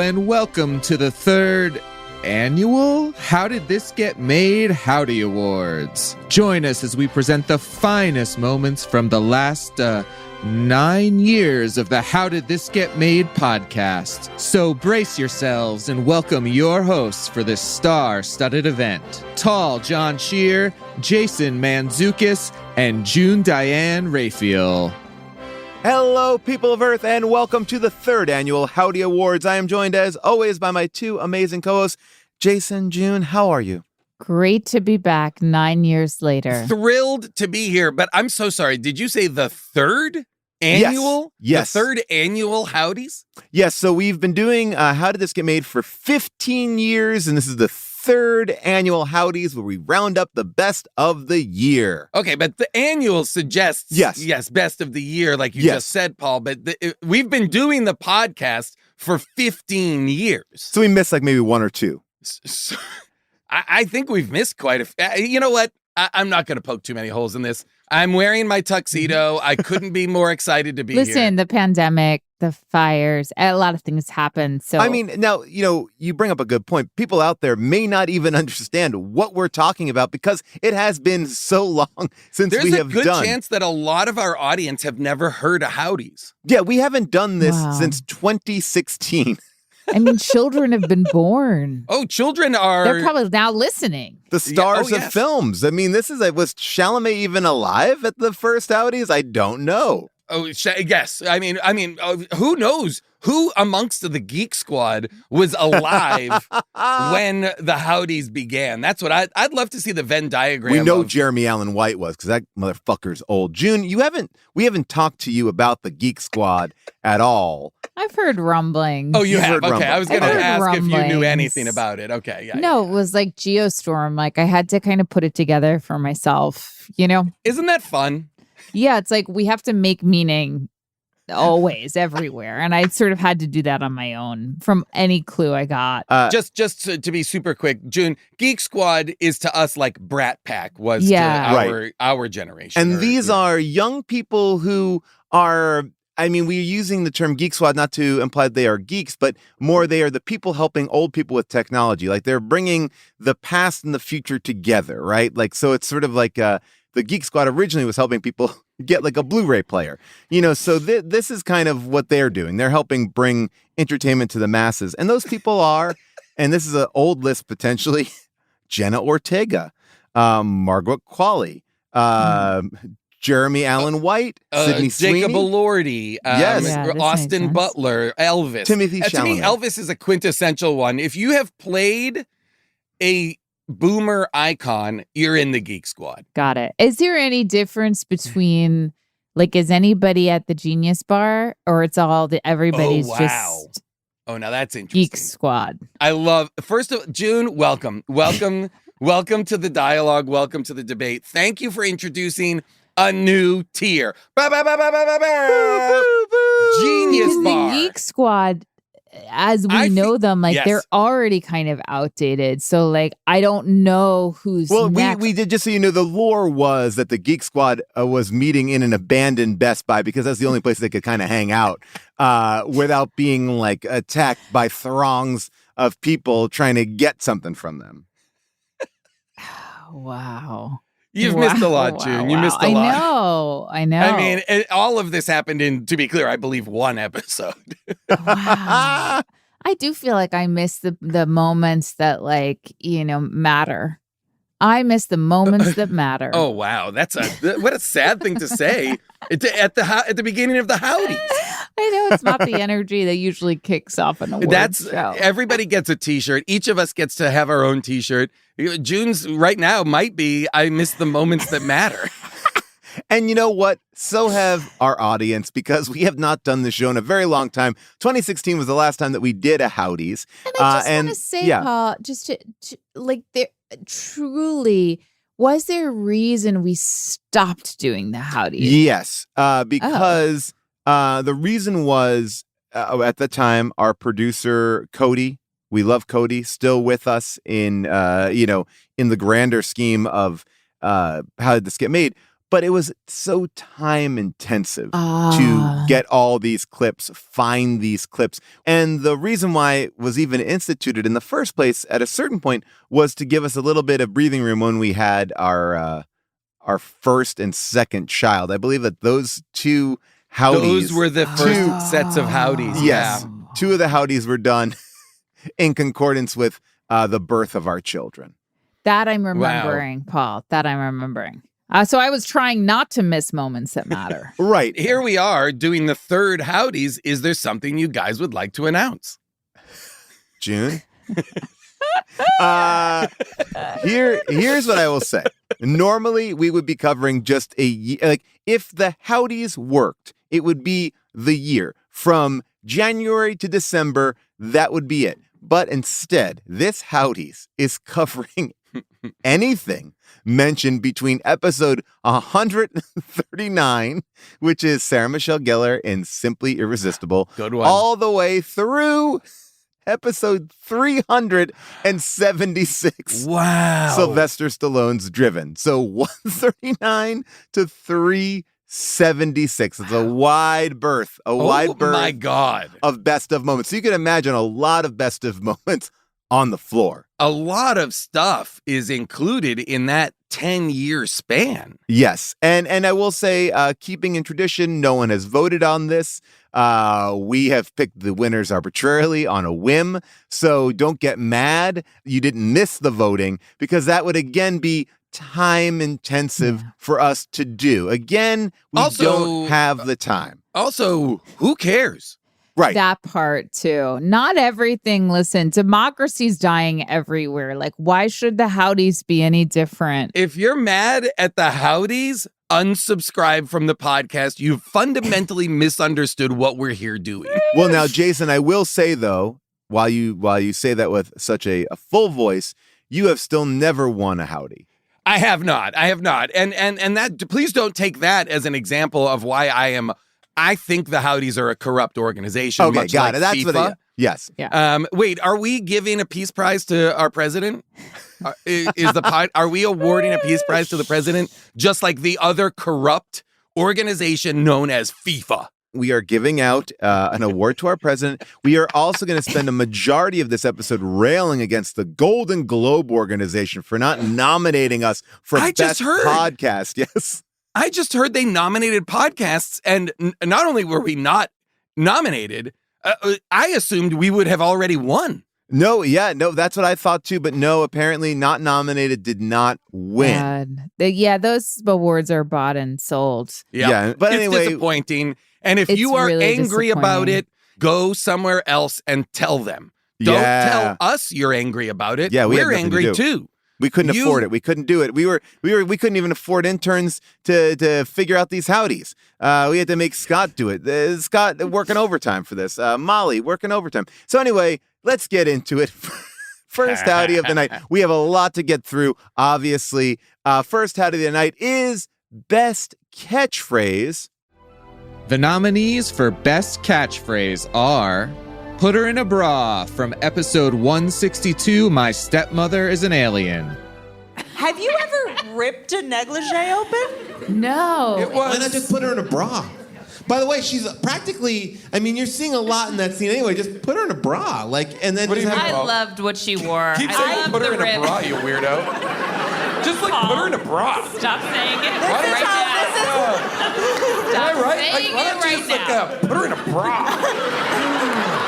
and welcome to the third annual How Did This Get Made Howdie Awards. Join us as we present the finest moments from the last 9 years of the How Did This Get Made podcast. So brace yourselves and welcome your hosts for this star-studded event. Tall John Shear, Jason Mantzoukas, and June Diane Raphael. Hello, people of Earth, and welcome to the third annual Howdie Awards. I am joined, as always, by my two amazing co-hosts, Jason, June. How are you? Great to be back 9 years later. Thrilled to be here, but I'm so sorry. Did you say the third annual? Yes. The third annual Howdies? Yes, so we've been doing How Did This Get Made for 15 years, and this is the third annual Howdies where we round up the best of the year. Okay, but the annual suggests, yes, best of the year, like you just said, Paul, but we've been doing the podcast for 15 years. So we missed like maybe one or two. So, I think we've missed quite a few. You know what? I'm not going to poke too many holes in this. I'm wearing my tuxedo. I couldn't be more excited to be here. Listen, the pandemic, the fires, a lot of things happened. So I mean, now, you bring up a good point. People out there may not even understand what we're talking about because it has been so long since we have done. There's a good chance that a lot of our audience have never heard of Howdies. Yeah, we haven't done this since 2016. I mean, children have been born. Oh, children are... They're probably now listening. The stars of films. I mean, was Chalamet even alive at the first Howdies? I don't know. Oh, yes. I mean, who knows? Who amongst the Geek Squad was alive when the Howdies began? That's what I'd love to see the Venn diagram. We know Jeremy Allen White was, because that motherfucker's old. June, we haven't talked to you about the Geek Squad at all. I've heard rumblings. Oh, you have? Okay, rumblings. I was going to ask rumblings. if you knew anything about it. Okay, yeah. No, it was like Geostorm. Like I had to kind of put it together for myself, Isn't that fun? Yeah, it's like we have to make meaning always, everywhere. And I sort of had to do that on my own from any clue I got. Just to be super quick, June, Geek Squad is to us like Brat Pack was to our generation. And these are young people who are... I mean, we're using the term Geek Squad not to imply that they are geeks, but more they are the people helping old people with technology. Like they're bringing the past and the future together, right? Like, so it's sort of like the Geek Squad originally was helping people get like a Blu-ray player, so this is kind of what they're doing. They're helping bring entertainment to the masses. And those people are, and this is an old list potentially, Jenna Ortega, Margaret Qualley, Jeremy Allen White, Sydney Sweeney, Jacob Elordi, Austin Butler, Elvis. Timothy Chalamet. To me, Elvis is a quintessential one. If you have played a boomer icon, you're in the Geek Squad. Got it. Is there any difference between, like, is anybody at the Genius Bar or it's all everybody's just... Oh, now that's interesting. Geek Squad. I love, first of all, June, welcome. Welcome to the dialogue. Welcome to the debate. Thank you for introducing a new tier. Genius because Bar. The Geek Squad, as we know them, like they're already kind of outdated. So like, I don't know who's next. we did, just so you know, the lore was that the Geek Squad was meeting in an abandoned Best Buy because that's the only place they could kind of hang out without being like attacked by throngs of people trying to get something from them. Wow. You've missed a lot, June. You missed a lot. I know. I mean, all of this happened in, to be clear, I believe one episode. Wow. I do feel like I miss the moments that matter. I miss the moments that matter. Oh, wow. What a sad thing to say at the beginning of the Howdies. I know it's not the energy that usually kicks off an awards show. Everybody gets a t-shirt. Each of us gets to have our own t-shirt. June's right now might be, I miss the moments that matter. And you know what? So have our audience, because we have not done this show in a very long time. 2016 was the last time that we did a Howdies. And I just want to say, Paul, just to there truly, was there a reason we stopped doing the Howdies? Yes, because the reason was at the time our producer Cody, we love Cody, still with us in the grander scheme of how did this get made. but it was so time intensive to get all these clips, find these clips. And the reason why it was even instituted in the first place at a certain point was to give us a little bit of breathing room when we had our first and second child. I believe that those two Howdies. Those were the first sets of Howdies. Yes. Yeah. Two of the Howdies were done in concordance with the birth of our children. That I'm remembering, Paul. That I'm remembering. So I was trying not to miss moments that matter. Right. Here we are doing the third Howdies. Is there something you guys would like to announce? June? Here's what I will say. Normally, we would be covering just a year. Like, if the Howdies worked, it would be the year. From January to December, that would be it. But instead, this Howdies is covering anything mentioned between episode 139, which is Sarah Michelle Gellar in Simply Irresistible, Good one. all the way through episode 376. Wow. Sylvester Stallone's Driven. So 139 to 376. It's a wide berth. My God. Of best of moments. So you can imagine a lot of best of moments on the floor. A lot of stuff is included in that 10-year span. Yes. And I will say, keeping in tradition, no one has voted on this. We have picked the winners arbitrarily on a whim. So don't get mad you didn't miss the voting, because that would again be time intensive for us to do. Again, we don't have the time. Also, who cares? Right. That part too. Not everything. Listen, democracy's dying everywhere. Like, why should the Howdies be any different? If you're mad at the Howdies, unsubscribe from the podcast. You've fundamentally misunderstood what we're here doing. Well, now, Jason, I will say though, while you say that with such a full voice, you have still never won a Howdy. I have not. And that, please don't take that as an example of why I think the Howdies are a corrupt organization. Okay, much got like it. That's FIFA. what yes. Yeah. Wait, are we giving a peace prize to our president? Are we awarding a peace prize to the president, just like the other corrupt organization known as FIFA? We are giving out an award to our president. We are also going to spend a majority of this episode railing against the Golden Globe organization for not nominating us for best podcast. Yes. I just heard they nominated podcasts, and not only were we not nominated, I assumed we would have already won. No, that's what I thought too. But no, apparently not nominated did not win. Those awards are bought and sold. Yeah, but it's anyway, disappointing. And if It's you are really angry about it, go somewhere else and tell them. Don't tell us you're angry about it. Yeah, we're angry too. We couldn't afford it. We couldn't do it. We couldn't even afford interns to figure out these Howdies. We had to make Scott do it. Scott working overtime for this. Molly working overtime. So anyway, let's get into it. First Howdy of the night. We have a lot to get through, obviously. First Howdy of the night is Best Catchphrase. The nominees for Best Catchphrase are Put Her in a Bra from episode 162, My Stepmother is an Alien. Have you ever ripped a negligee open? No. Why not just put her in a bra? By the way, she's practically, I mean, you're seeing a lot in that scene anyway. Just put her in a bra. And then What do you mean? I loved what she wore. Keep I saying loved put her the in a rib. bra, you weirdo. Just put her in a bra. Stop saying it. This is how Stop Right? saying Why it don't you right just now. put her in a bra?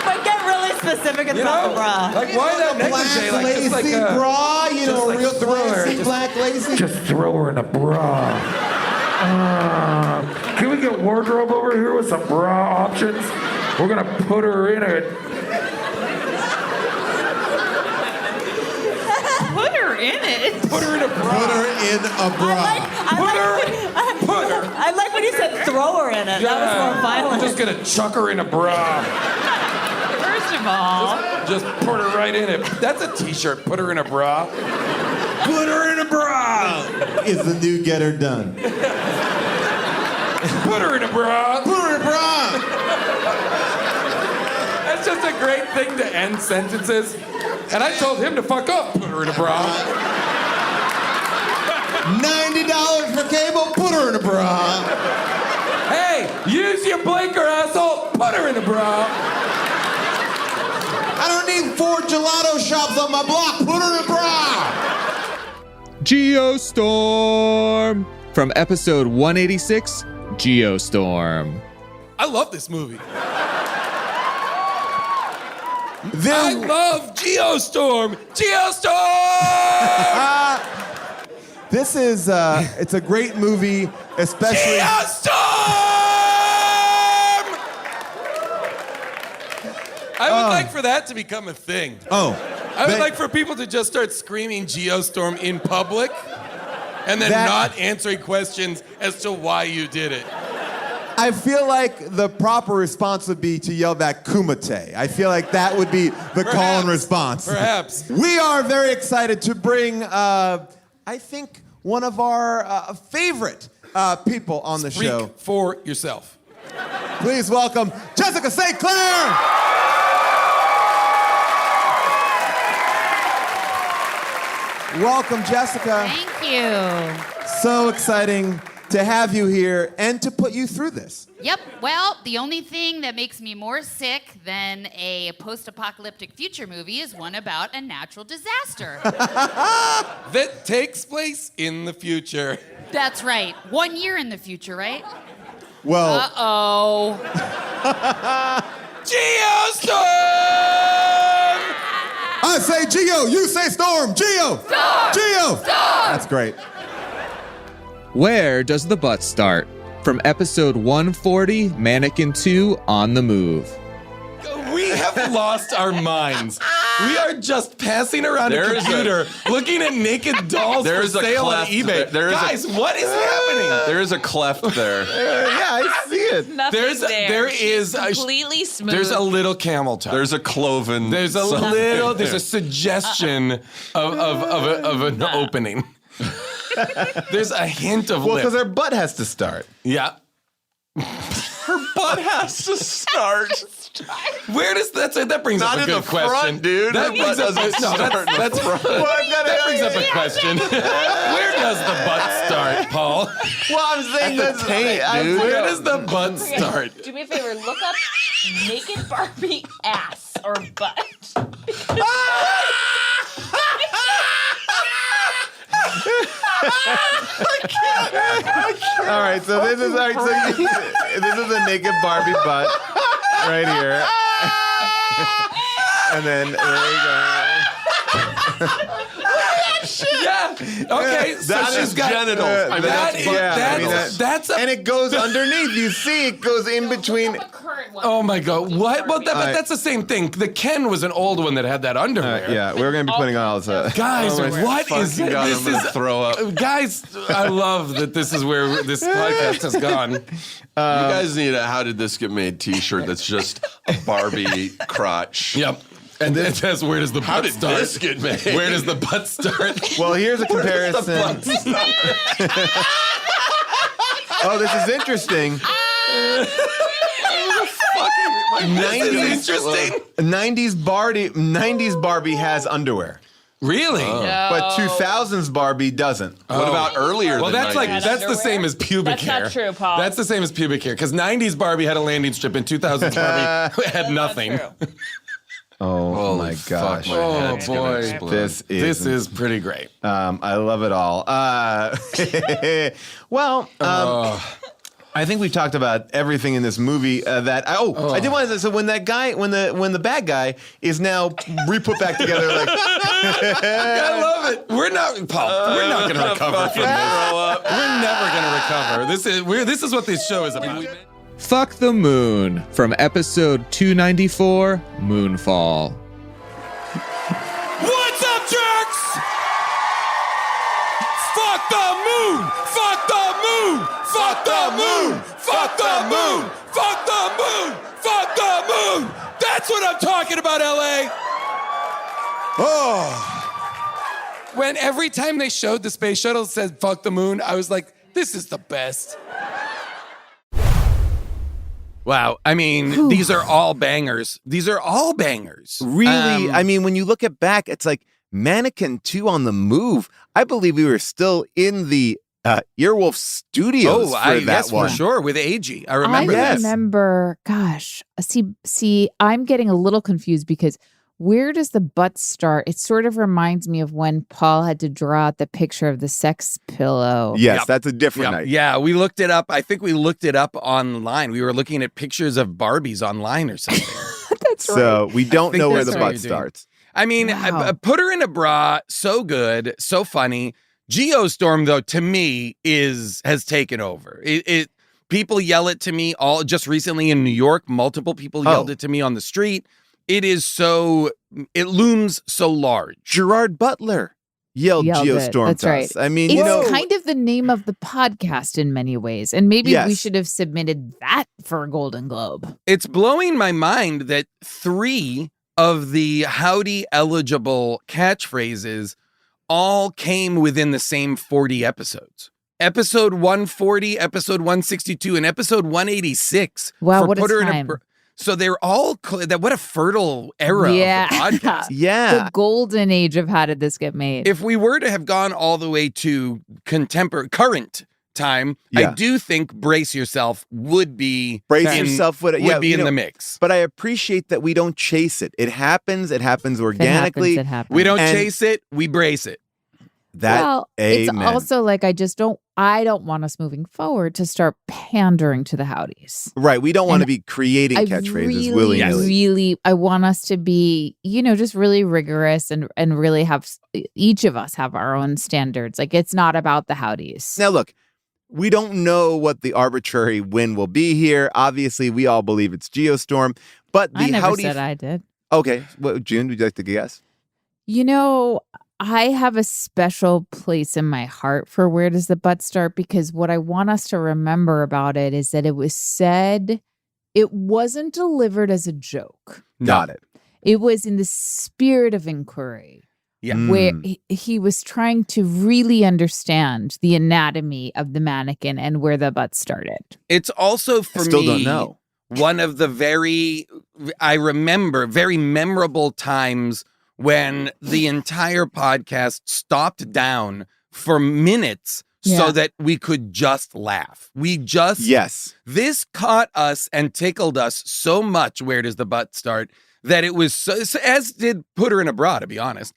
But get really specific about the bra. Like why that negligee? black Like just like lacy a bra, you know, like real throw her, classy just- black lacy. Just throw her in a bra. Can we get wardrobe over here with some bra options? We're gonna put her in it. Put her in it. put her in a bra. Put her in a bra. I like when you said throw her in it. That was more violent. I'm just gonna chuck her in a bra. First of all, Just put her right in it. That's a t-shirt. Put her in a bra. Put her in a bra is the new Get Her Done. Put her in a bra. Put her in a bra. That's just a great thing to end sentences. And I told him to fuck up. Put her in a bra. $90 for cable, put her in a bra. Hey, use your blinker, asshole. Put her in a bra. I don't need 4 gelato shops on my block, put her in a bra. Geostorm from episode 186, Geostorm. I love this movie. I love Geostorm. Geostorm. This is, it's a great movie, especially... Geostorm. I would like for that to become a thing. Oh. I would like for people to just start screaming Geostorm in public and then not answering questions as to why you did it. I feel like the proper response would be to yell back Kumite. I feel like that would be the call and response. Perhaps. We are very excited to bring, I think, one of our favorite people on the show. Speak for yourself. Please welcome Jessica St. Clair! Welcome, Jessica. Thank you. So exciting to have you here and to put you through this. Yep. Well, the only thing that makes me more sick than a post-apocalyptic future movie is one about a natural disaster. That takes place in the future. That's right. 1 year in the future, right? Well, Uh-oh. Geostorm! I say Geo, you say Storm. Geo! Storm! Geo! Storm! That's great. Where does the butt start? From episode 140, Mannequin 2, On the Move. We have lost our minds. We are just passing around a computer looking at naked dolls for sale on eBay. Guys, what is happening? There is a cleft there. Yeah, I see it. Nothing There is completely smooth. There's a little camel toe. There's a cloven. There's a little. There's a suggestion of an opening. There's a hint of Well, lip. because her butt has to start. Yeah. Her butt has to start. Where does that brings Not up a in good the question, front, dude. That Her brings butt up doesn't start in the front. that brings up a question. Where does the butt start, Paul? Well, I'm saying that's taint, dude. Where does the butt start? Do me a favor, look up naked Barbie ass or butt. All right, so this is this is a naked Barbie butt right here, and then there you go. Yeah. Okay. So That she's is got genitals. I mean, that's a. And it goes underneath. You see, it goes in between. Oh my God! What? Well, but that's the same thing. The Ken was an old one that had that underwear. Yeah, we're gonna be putting on all this. Guys, Oh my what is fucking God, this? I'm gonna throw up. Guys, I love that this is where this podcast has gone. You guys need a "How did this get made" T-shirt that's just a Barbie crotch. Yep. And then it says, where does the How butt did start? this get made? Where does the butt start? Well, here's a comparison. Oh, this is interesting. 90s Barbie has underwear. Really? But 2000s Barbie doesn't. What about earlier? Well, than that's like 90s? that's the same as pubic That's hair. not true, Paul. That's the same as pubic hair because 90s Barbie had a landing strip and 2000s Barbie had nothing. Oh Holy my fuck, gosh. my Oh head's gonna boy, explode. this is pretty great. I love it all. Well, I think we've talked about everything in this movie I did want to say, so when that guy, when the bad guy is now re-put back together, like I love it. We're not going to recover from this. We're never going to recover. This is what this show is about. Fuck the Moon from episode 294, Moonfall. What's up, jerks? Fuck the moon! Fuck the moon! Fuck the moon! Fuck the moon! Fuck the moon! Fuck the moon! That's what I'm talking about, LA! Oh. When every time they showed the space shuttle said fuck the moon, I was like, this is the best. Wow. I mean, these are all bangers. These are all bangers. really, I mean, when you look at back, it's like Mannequin 2 on the move. I believe we were still in the Earwolf Studios for that one. for sure, with AG. I remember I that. remember, gosh, see, I'm getting a little confused because where does the butt start? It sort of reminds me of when Paul had to draw out the picture of the sex pillow. Yes, Yep. that's a different night. Yeah, we looked it up. I think we looked it up online. We were looking at pictures of Barbies online or something. That's So we don't know where that's the what butt you're doing. starts. I mean, Wow. Put Her in a Bra, so good, so funny. Geostorm, though, to me, has taken over. People yell it to me just recently in New York. Multiple people yelled it to me on the street. It looms so large. Gerard Butler yelled it. Geostorm That's to right. us. I mean, It's kind of the name of the podcast in many ways. And maybe we Yes. should have submitted that for a Golden Globe. It's blowing my mind that 3 of the Howdy eligible catchphrases all came within the same 40 episodes. Episode 140, episode 162, and episode 186. Wow, for what a Put Her in time. So they're all what a fertile era of the podcast. Yeah. The golden age of How Did This Get Made? If we were to have gone all the way to current time, Yeah. I do think Brace Yourself would be yourself would be in the mix. But I appreciate that we don't chase it. It happens organically. It happens. We don't And- chase it, we brace it. That it's amen. also like I don't want us moving forward to start pandering to the Howdies. Right. We don't want to And be creating I catchphrases willy-nilly. I want us to be, just really rigorous and really have each of us have our own standards. Like it's not about the Howdies. Now, look, we don't know what the arbitrary win will be here. Obviously, we all believe it's Geostorm, but the I never Howdy. said I did. Okay. June, would you like to guess? I have a special place in my heart for Where Does the Butt Start? Because what I want us to remember about it is that it was said, it wasn't delivered as a joke. Got it. It was in the spirit of inquiry. Yeah. Where he was trying to really understand the anatomy of the mannequin and where the butt started. It's also for Still me don't know. one of the very memorable times when the entire podcast stopped down for minutes so that we could just laugh. Yes. This caught us and tickled us so much. Where Does the Butt Start? That it was so, as did Put Her in a Bra, to be honest.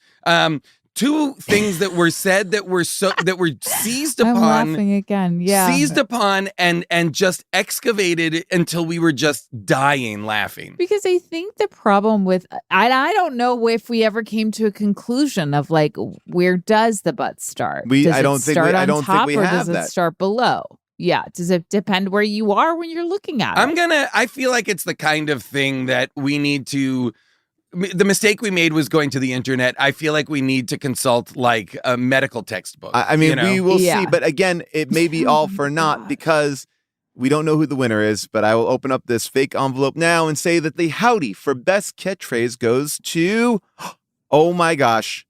2 things that were said that were seized upon. I'm laughing again. Yeah. Seized upon and just excavated until we were just dying laughing. Because I think the problem with, I don't know if we ever came to a conclusion of like, where does the butt start? Does I don't it think start we- I on don't think top we or have does it that. start below? Yeah. Does it depend where you are when you're looking at it? I feel like it's the kind of thing that we need to, the mistake we made was going to the internet. I feel like we need to consult like a medical textbook. I mean, we will Yeah. see. But again, it may be all for naught because we don't know who the winner is. But I will open up this fake envelope now and say that the Howdy for best catchphrase goes to, oh my gosh,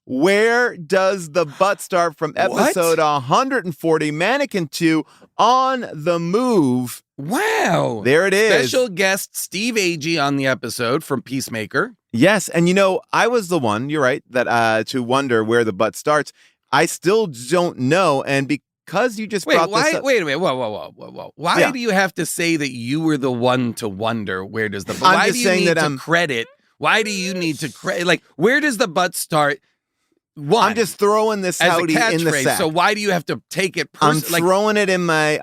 Where Does the Butt Start? From episode 140, Mannequin 2, On the Move. Wow. There it is. Special guest Steve Agee on the episode from Peacemaker. Yes, and I was the one, you're right, that to wonder where the butt starts. I still don't know, and because you just brought this up. Wait a minute. Whoa. Why do you have to say that you were the one to wonder where does the butt? I'm Why just do you saying need that to I'm- credit? Why do you need to credit? Like, where does the butt start? One, I'm just throwing this as a Howdy in the catchphrase. sack. So why do you have to take it I'm personally? throwing it in my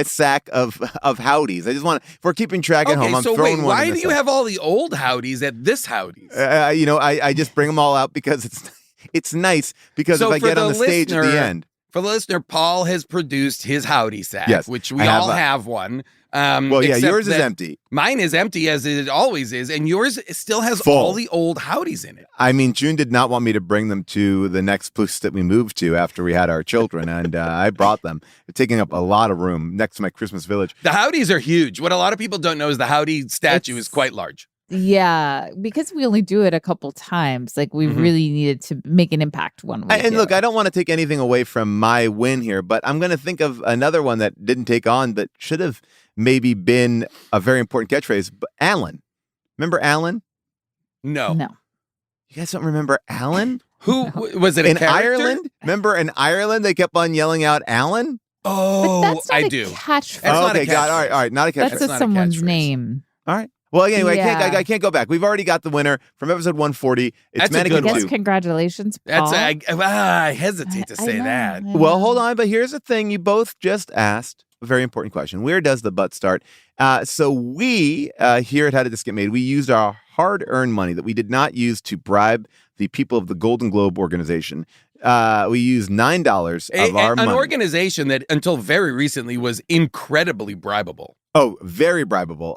sack of Howdies. I just want if we're keeping track at home, I'm so throwing wait, one why in do the you sack. have all the old Howdies at this Howdies? I just bring them all out because it's nice because So if I for get on the the stage at the listener- end. For the listener, Paul has produced his Howdy sack, Yes, which we I have all a- have one. Well, yeah, except yours is that empty. Mine is empty as it always is, and yours still has Full. all the old Howdies in it. I mean, June did not want me to bring them to the next place that we moved to after we had our children, and I brought them. They're taking up a lot of room next to my Christmas village. The Howdies are huge. What a lot of people don't know is the Howdy statue is quite large. Yeah, because we only do it a couple times. Like we really needed to make an impact one way. And look, I don't want to take anything away from my win here, but I'm going to think of another one that didn't take on, but should have maybe been a very important catchphrase. But Alan, remember Alan? No. No. You guys don't remember Alan? Who was it? A in character? Ireland? Remember in Ireland they kept on yelling out Alan? Oh, But that's not I a do. catchphrase. Not a okay, got it. All right, not a catchphrase. That's not a someone's catchphrase. name. All right. Well, anyway, Yeah. I can't go back. We've already got the winner from episode 140. It's That's a Mannequin good Yes, 2. congratulations, Paul. I hesitate to say know, that. I know. Well, hold on, but here's the thing. You both just asked a very important question. Where does the butt start? So we, here at How Did This Get Made, we used our hard-earned money that we did not use to bribe the people of the Golden Globe organization. We used $9 of our money. An organization that until very recently was incredibly bribable. Oh, very bribable.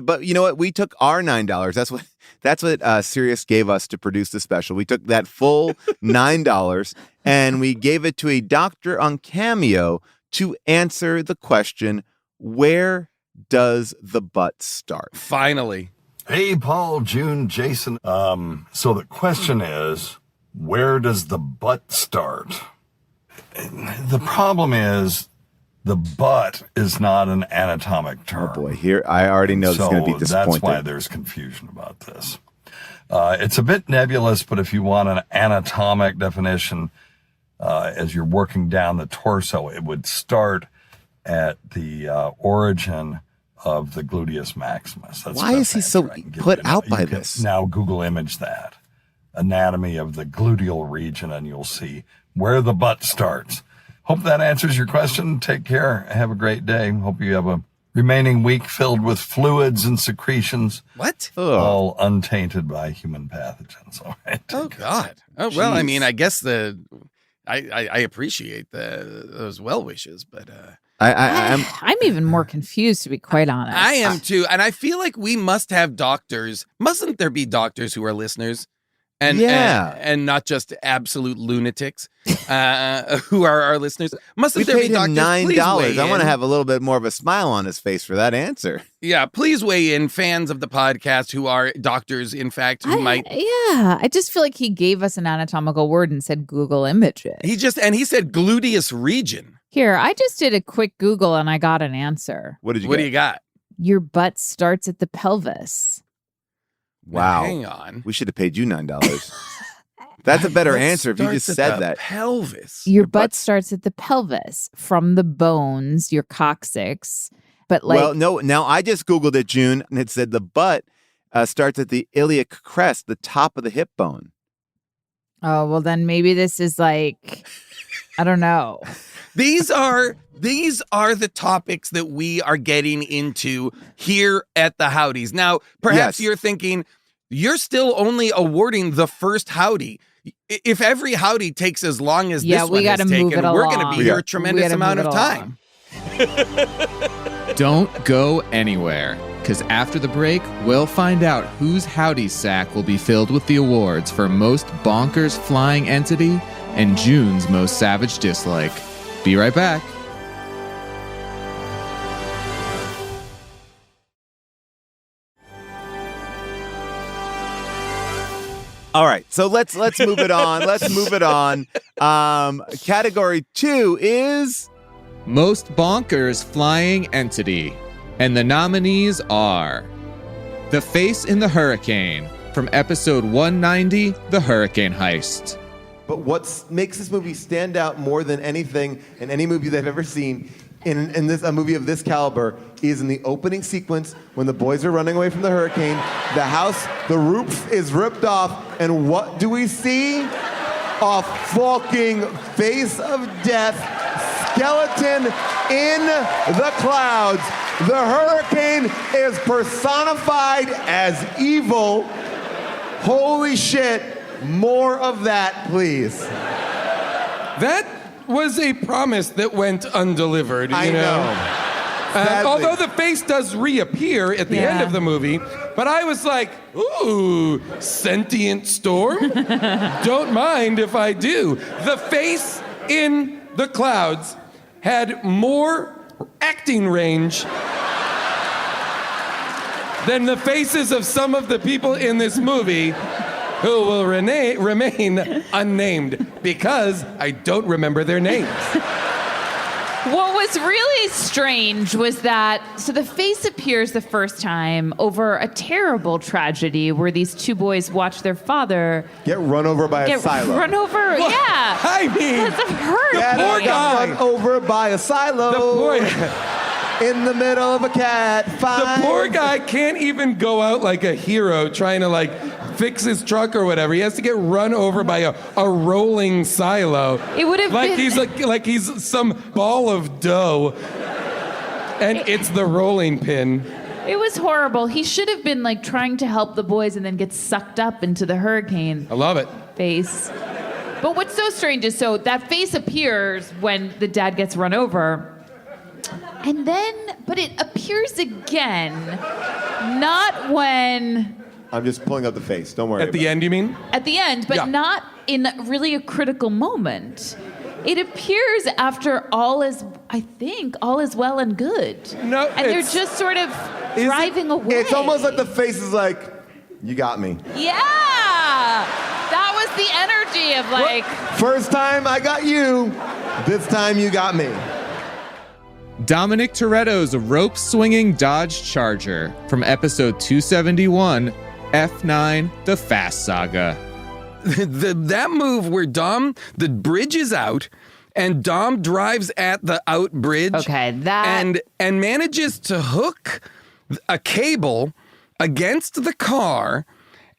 But you know what? We took our $9. That's what Sirius gave us to produce the special. We took that full $9 and we gave it to a doctor on Cameo to answer the question, where does the butt start? Finally. Hey, Paul, June, Jason. So the question is, where does the butt start? The problem is, the butt is not an anatomic term. Oh boy, here I already know this is going to be disappointing. That's why there's confusion about this. It's a bit nebulous, but if you want an anatomic definition, as you're working down the torso, it would start at the origin of the gluteus maximus. That's why is he so put out by you can this? Now Google image that. Anatomy of the gluteal region, and you'll see where the butt starts. Hope that answers your question. Take care. Have a great day. Hope you have a remaining week filled with fluids and secretions. What? All untainted by human pathogens. All right. Oh, God. Oh, well, I mean, I guess I appreciate those well wishes, but I'm even more confused, to be quite honest. I am too. And I feel like we must have doctors. Mustn't there be doctors who are listeners? And not just absolute lunatics who are our listeners. Mustn't there be doctors? $9. I want to in. have a little bit more of a smile on his face for that answer. Yeah, please weigh in, fans of the podcast who are doctors, in fact, who might. Yeah, I just feel like he gave us an anatomical word and said Google image it. He said gluteus region. Here, I just did a quick Google and I got an answer. What did you What get? do you got? Your butt starts at the pelvis. Wow. Now, hang on. We should have paid you $9. That's a better answer if you just said that. Pelvis. Your butt starts at the pelvis from the bones, your coccyx. But like, Well, no, now I just Googled it, June, and it said the butt starts at the iliac crest, the top of the hip bone. oh, well, then maybe this is like, I don't know. These are the topics that we are getting into here at the Howdies. Now, perhaps you're thinking, you're still only awarding the first Howdy. If every Howdy takes as long as this one has taken, we're going to be here a tremendous amount of time. Don't go anywhere, because after the break, we'll find out whose Howdy sack will be filled with the awards for most bonkers flying entity and June's most savage dislike. Be right back. All right, so let's move it on. Let's move it on. Category 2 is Most bonkers flying entity. And the nominees are The Face in the Hurricane from episode 190, The Hurricane Heist. But what makes this movie stand out more than anything in any movie they've ever seen in a movie of this caliber is in the opening sequence when the boys are running away from the hurricane, the roof is ripped off, and what do we see? A fucking face of death skeleton in the clouds. The hurricane is personified as evil. Holy shit. More of that, please. That was a promise that went undelivered, you I know. Although the face does reappear at the end of the movie, but I was like, ooh, sentient storm? Don't mind if I do. The face in the clouds had more acting range than the faces of some of the people in this movie who will remain unnamed because I don't remember their names. What was really strange was that, so the face appears the first time over a terrible tragedy where these two boys watch their father get run over by a silo. Run over, yeah. I mean, That's hurt. Yeah, poor they got guy. run over by a silo. The poor, in the middle of a cat fight. the poor guy can't even go out like a hero trying to like fix his truck or whatever. He has to get run over by a rolling silo. It would have like been he's like he's some ball of dough, and it's the rolling pin. It was horrible. He should have been like trying to help the boys and then get sucked up into the hurricane I love it. face. But what's so strange is so that face appears when the dad gets run over. And then, but it appears again, not when... I'm just pulling up the face. Don't worry. At the end, you mean? At the end, but Yeah. not in really a critical moment. It appears after all is well and good. No, and they're just sort of driving away. It's almost like the face is like, you got me. Yeah! That was the energy of like... First time I got you, this time you got me. Dominic Toretto's rope-swinging Dodge Charger from episode 271, F9, The Fast Saga. That move where the bridge is out, and Dom drives at the out bridge. Okay, that... And manages to hook a cable against the car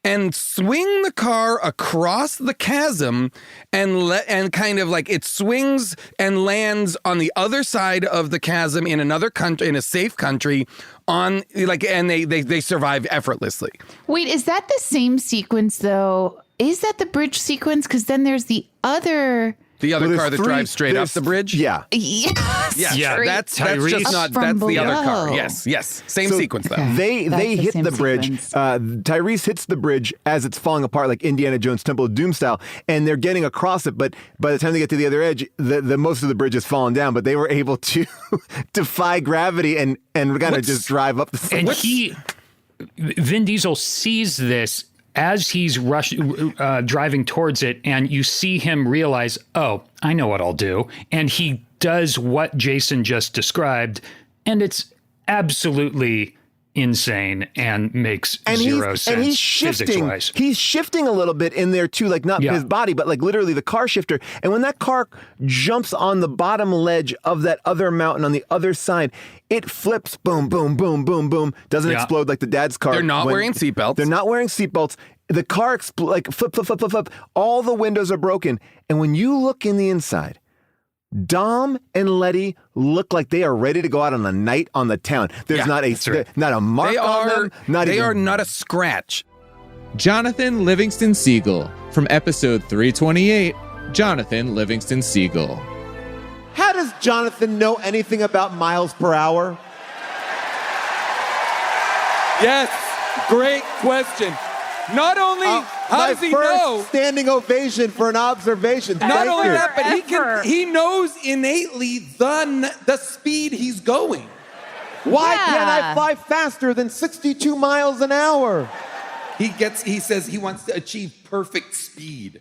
and swing the car across the chasm and kind of like it swings and lands on the other side of the chasm in another country, in a safe country, on like, and they survive effortlessly. Wait, is that the same sequence though? Is that the bridge sequence? Because then there's the other... The other car that drives straight off the bridge? Yeah. Yes. Yeah, that's just not, that's the other car. Yes. Same sequence, though. They the hit same the bridge. sequence. Tyrese hits the bridge as it's falling apart, like Indiana Jones Temple of Doom style, and they're getting across it. But by the time they get to the other edge, the most of the bridge has fallen down. But they were able to defy gravity and kind of just drive up the side. And Vin Diesel sees this as he's driving towards it, and you see him realize, oh, I know what I'll do. And he does what Jason just described, and it's absolutely insane and makes zero sense. And he's shifting. Physics-wise. He's shifting a little bit in there too, like not his body, but like literally the car shifter. And when that car jumps on the bottom ledge of that other mountain on the other side, it flips, boom, boom, boom, boom, boom. Doesn't explode like the dad's car. They're not wearing seatbelts. They're not wearing seatbelts. The car like flip, flip, flip, flip, flip. All the windows are broken. And when you look in the inside, Dom and Letty look like they are ready to go out on a night on the town. There's not a mark on them. They are not a scratch. Jonathan Livingston Seagull from episode 328, Jonathan Livingston Seagull. How does Jonathan know anything about miles per hour? Yes, great question. Not only how does he know? Standing ovation for an observation. Not only that, but he knows innately the speed he's going. Why can't I fly faster than 62 miles an hour? He says he wants to achieve perfect speed.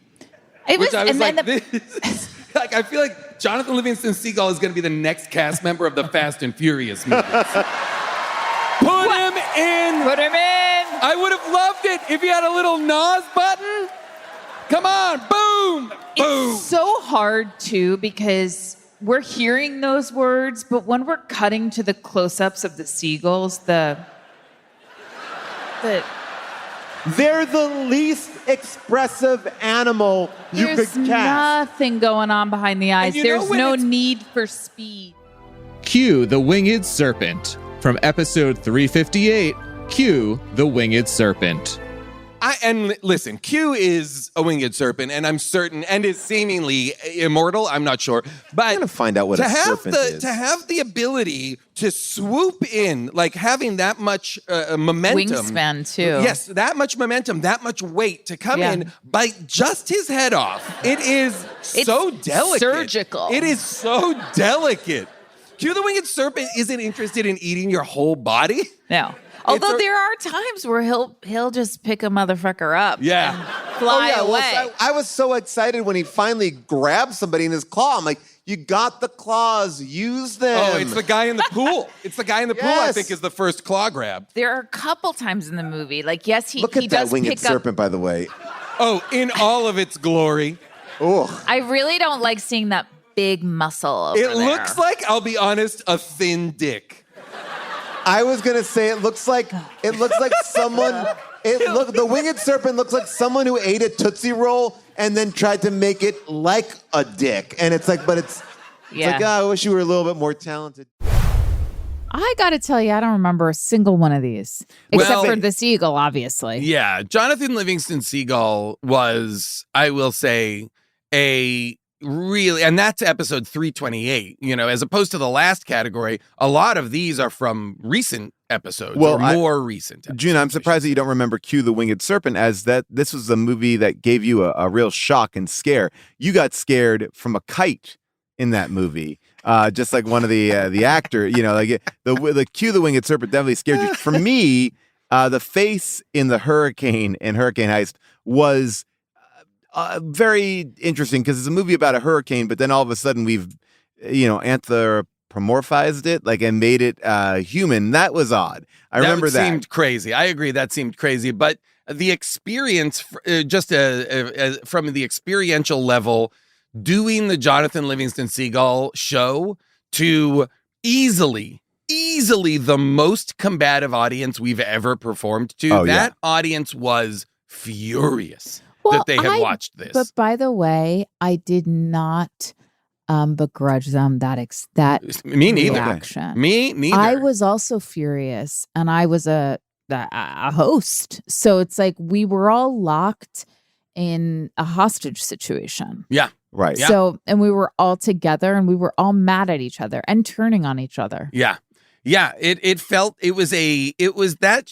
It was, Which I was and like, then this, like, I feel like Jonathan Livingston Seagull is going to be the next cast member of the Fast and Furious movies. Put him in. Put him in. I would have loved it if he had a little Nas button. Come on, boom, boom. It's so hard too because we're hearing those words, but when we're cutting to the close-ups of the seagulls, they're the least expressive animal you could there's cast. nothing going on behind the eyes. There's no need for speed. Q, the Winged Serpent from episode 358, Q, the Winged Serpent. Listen, Q is a winged serpent, and I'm certain, and is seemingly immortal. I'm not sure, but I'm gonna find out what a serpent is. To have the ability to swoop in, like having that much momentum, Wingspan too. Yes, that much momentum, that much weight to come in, bite just his head off. It's so delicate, surgical. It is so delicate. Q, the winged serpent, isn't interested in eating your whole body. No. Although there are times where he'll just pick a motherfucker up. Yeah. And fly away. Well, I was so excited when he finally grabbed somebody in his claw. I'm like, you got the claws, use them. Oh, it's the guy in the pool. It's the guy in the pool, I think, is the first claw grab. There are a couple times in the movie, like, yes, he Look at he that does winged pick serpent, up. by the way. Oh, in all of its glory. Oh, I really don't like seeing that big muscle over It there. looks like, I'll be honest, a thin dick. I was gonna say it looks like someone. The winged serpent looks like someone who ate a Tootsie Roll and then tried to make it like a dick. And it's like, it's like, I wish you were a little bit more talented. I got to tell you, I don't remember a single one of these, except for the seagull, obviously. Yeah, Jonathan Livingston Seagull was, I will say, a really, and that's episode 328, as opposed to the last category. A lot of these are from recent episodes, more recent episodes. June, I'm surprised that you don't remember Q the Winged Serpent, as this was a movie that gave you a real shock and scare. You got scared from a kite in that movie. Just like one of the actor, like the Q the Winged Serpent definitely scared you. For me, the face in the hurricane in Hurricane Heist was very interesting because it's a movie about a hurricane, but then all of a sudden we've, anthropomorphized it, and made it human. That was odd. I remember that. Seemed crazy. I agree. That seemed crazy. But the experience, just from the experiential level, doing the Jonathan Livingston Seagull show to easily the most combative audience we've ever performed to. Audience was furious that they had watched this. But by the way, I did not begrudge them that Me neither. reaction. Me neither. I was also furious, and I was a host, so it's like we were all locked in a hostage situation. Yeah. Right. Yeah. So, and we were all together, and we were all mad at each other and turning on each other. Yeah. Yeah, that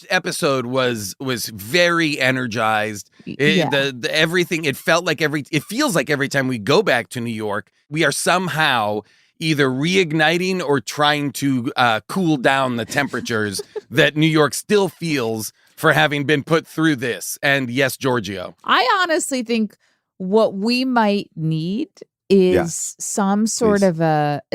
episode was very energized. Everything, it feels like every time we go back to New York, we are somehow either reigniting or trying to cool down the temperatures that New York still feels for having been put through this. And yes, Giorgio. I honestly think what we might need is some sort of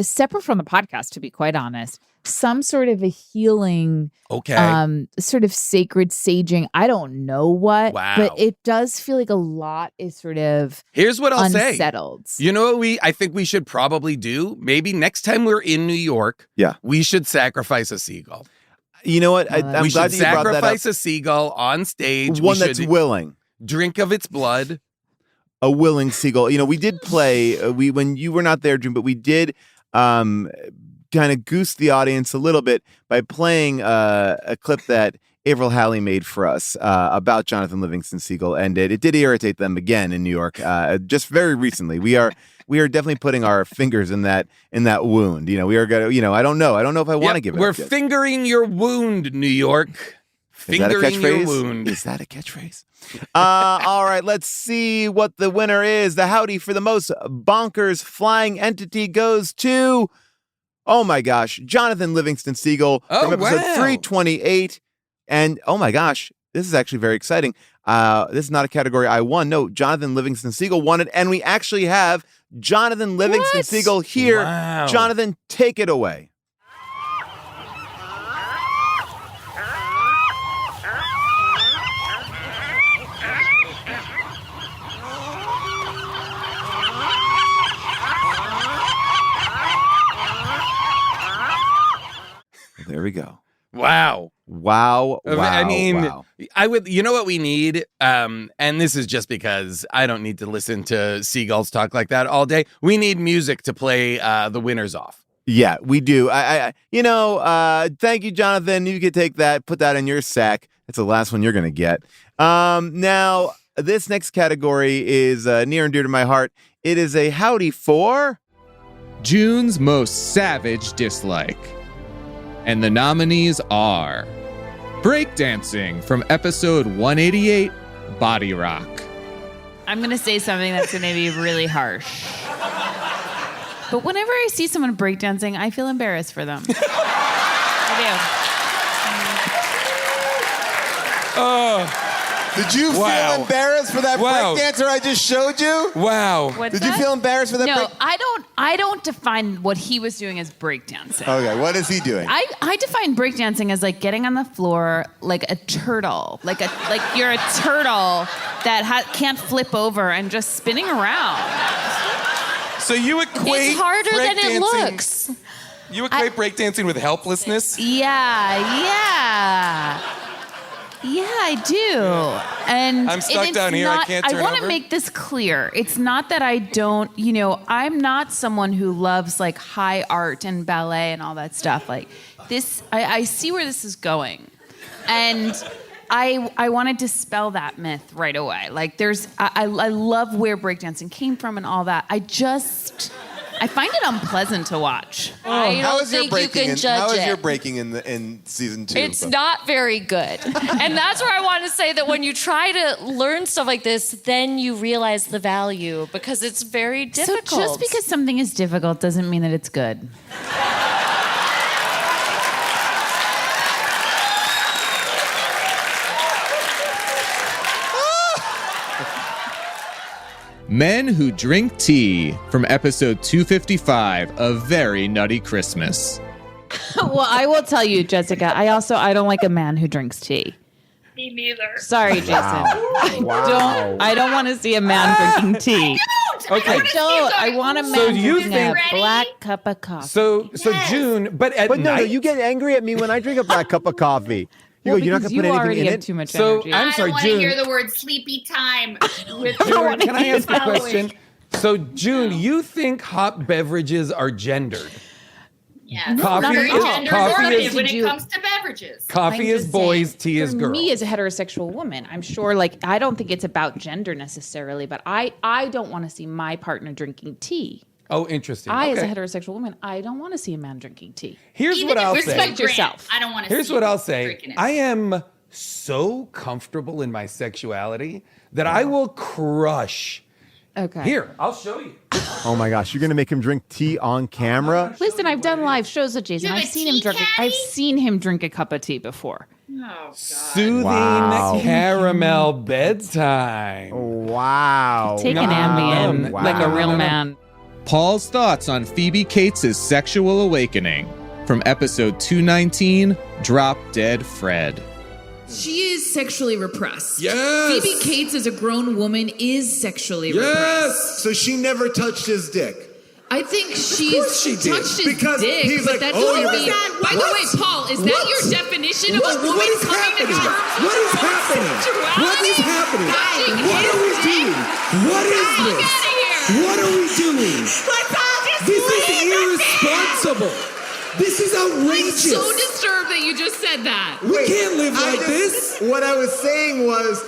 separate from the podcast, to be quite honest, some sort of a healing, sort of sacred saging. I don't know what, but it does feel like a lot is sort of here's what I'll unsettled. say. You know what I think we should probably do? Maybe next time we're in New York, we should sacrifice a seagull. You know what? I'm we glad should that you brought that up. sacrifice a seagull on stage. One that's willing. Drink of its blood. A willing seagull. We did play, when you were not there, June, but we did kind of goose the audience a little bit by playing a clip that Avril Halley made for us about Jonathan Livingston Seagull, and it did irritate them again in New York just very recently. We are definitely putting our fingers in that wound. We are gonna, I don't know if I want to give it. We're fingering your wound, New York. Fingering your wound. Is that a catchphrase? All right, let's see what the winner is. The Howdy for the most bonkers flying entity goes to, oh my gosh, Jonathan Livingston Seagull from episode 328. And oh my gosh, this is actually very exciting. This is not a category I won. No, Jonathan Livingston Seagull won it. And we actually have Jonathan Livingston Seagull here. Wow. Jonathan, take it away. There we go. Wow. I mean, I would, you know what we need? And this is just because I don't need to listen to seagulls talk like that all day. We need music to play the winners off. Yeah, we do. Thank you, Jonathan. You can take that, put that in your sack. That's the last one you're going to get. Now, this next category is near and dear to my heart. It is a howdy for June's most savage dislike. And the nominees are breakdancing from episode 188, Body Rock. I'm going to say something that's going to be really harsh. But whenever I see someone breakdancing, I feel embarrassed for them. I Did you feel embarrassed for that breakdancer I just showed you? Wow. Did you feel embarrassed for that? No, I don't define what he was doing as breakdancing. Okay, what is he doing? I define breakdancing as like getting on the floor like a turtle, like you're a turtle that can't flip over and just spinning around. So you equate It's harder than it breakdancing- looks. You equate breakdancing with helplessness? Yeah, I do. And I'm stuck it's down here. I not- can't turn I want over. to make this clear. It's not that I don't, I'm not someone who loves like high art and ballet and all that stuff. Like this, I see where this is going. And I want to dispel that myth right away. Like I love where breakdancing came from and all that. I find it unpleasant to watch. I How don't is your think you breaking can in- judge How is it. your breaking in season 2? It's not very good. And that's where I want to say that when you try to learn stuff like this, then you realize the value because it's very difficult. So just because something is difficult doesn't mean that it's good. Men Who Drink Tea from episode 255, A Very Nutty Christmas. Well, I will tell you, Jessica, I don't like a man who drinks tea. Me neither. Sorry, Jason. I don't want to see a man drinking tea. Okay. I want a man So you drinking a think- black cup of coffee. So June, but at But no, night. you get angry at me when I drink a black cup of coffee. You Well, go, you're not because going to you put already anything in have it? too much So energy. I'm I sorry, don't want to June. hear the word sleepy time with June, can I ask a following. question? So June, you think hot beverages are gendered? Yeah. Coffee Very is- gender coffee normative is- when it comes to beverages. Coffee is boys, tea is For girls. me as a heterosexual woman, I'm sure I don't think it's about gender necessarily, but I don't want to see my partner drinking tea. Oh, interesting. As a Okay. heterosexual woman, I don't want to see a man drinking tea. Here's Even what if I'll it's say. like Respect yourself. I don't want to. Here's what I'll say. I am so comfortable in my sexuality that I will crush. Okay. Here, I'll show you. Oh my gosh, you're going to make him drink tea on camera? Listen, I've done live shows with Jason. You have I've a seen him tea drink. caddy? I've seen him drink a cup of tea before. Oh, God. Soothing Wow. caramel bedtime. Wow. Take an Ambien Wow. like a real man. Paul's thoughts on Phoebe Cates' sexual awakening from episode 219, Drop Dead Fred. She is sexually repressed. Yes. Phoebe Cates, as a grown woman, is sexually repressed. So she never touched his dick. I think she she's did. touched his Because dick, he's but like, that oh, doesn't is mean. that- By the what? way, Paul, is that What? your definition of a woman What is coming happening? to terms What with is her own happening? sexuality? What is happening? Touching What his are we dick? doing? What is Get this? outta here. What are we doing? This is irresponsible. This is I'm outrageous. so disturbed that you just said that. We can't live like this. What I was saying was,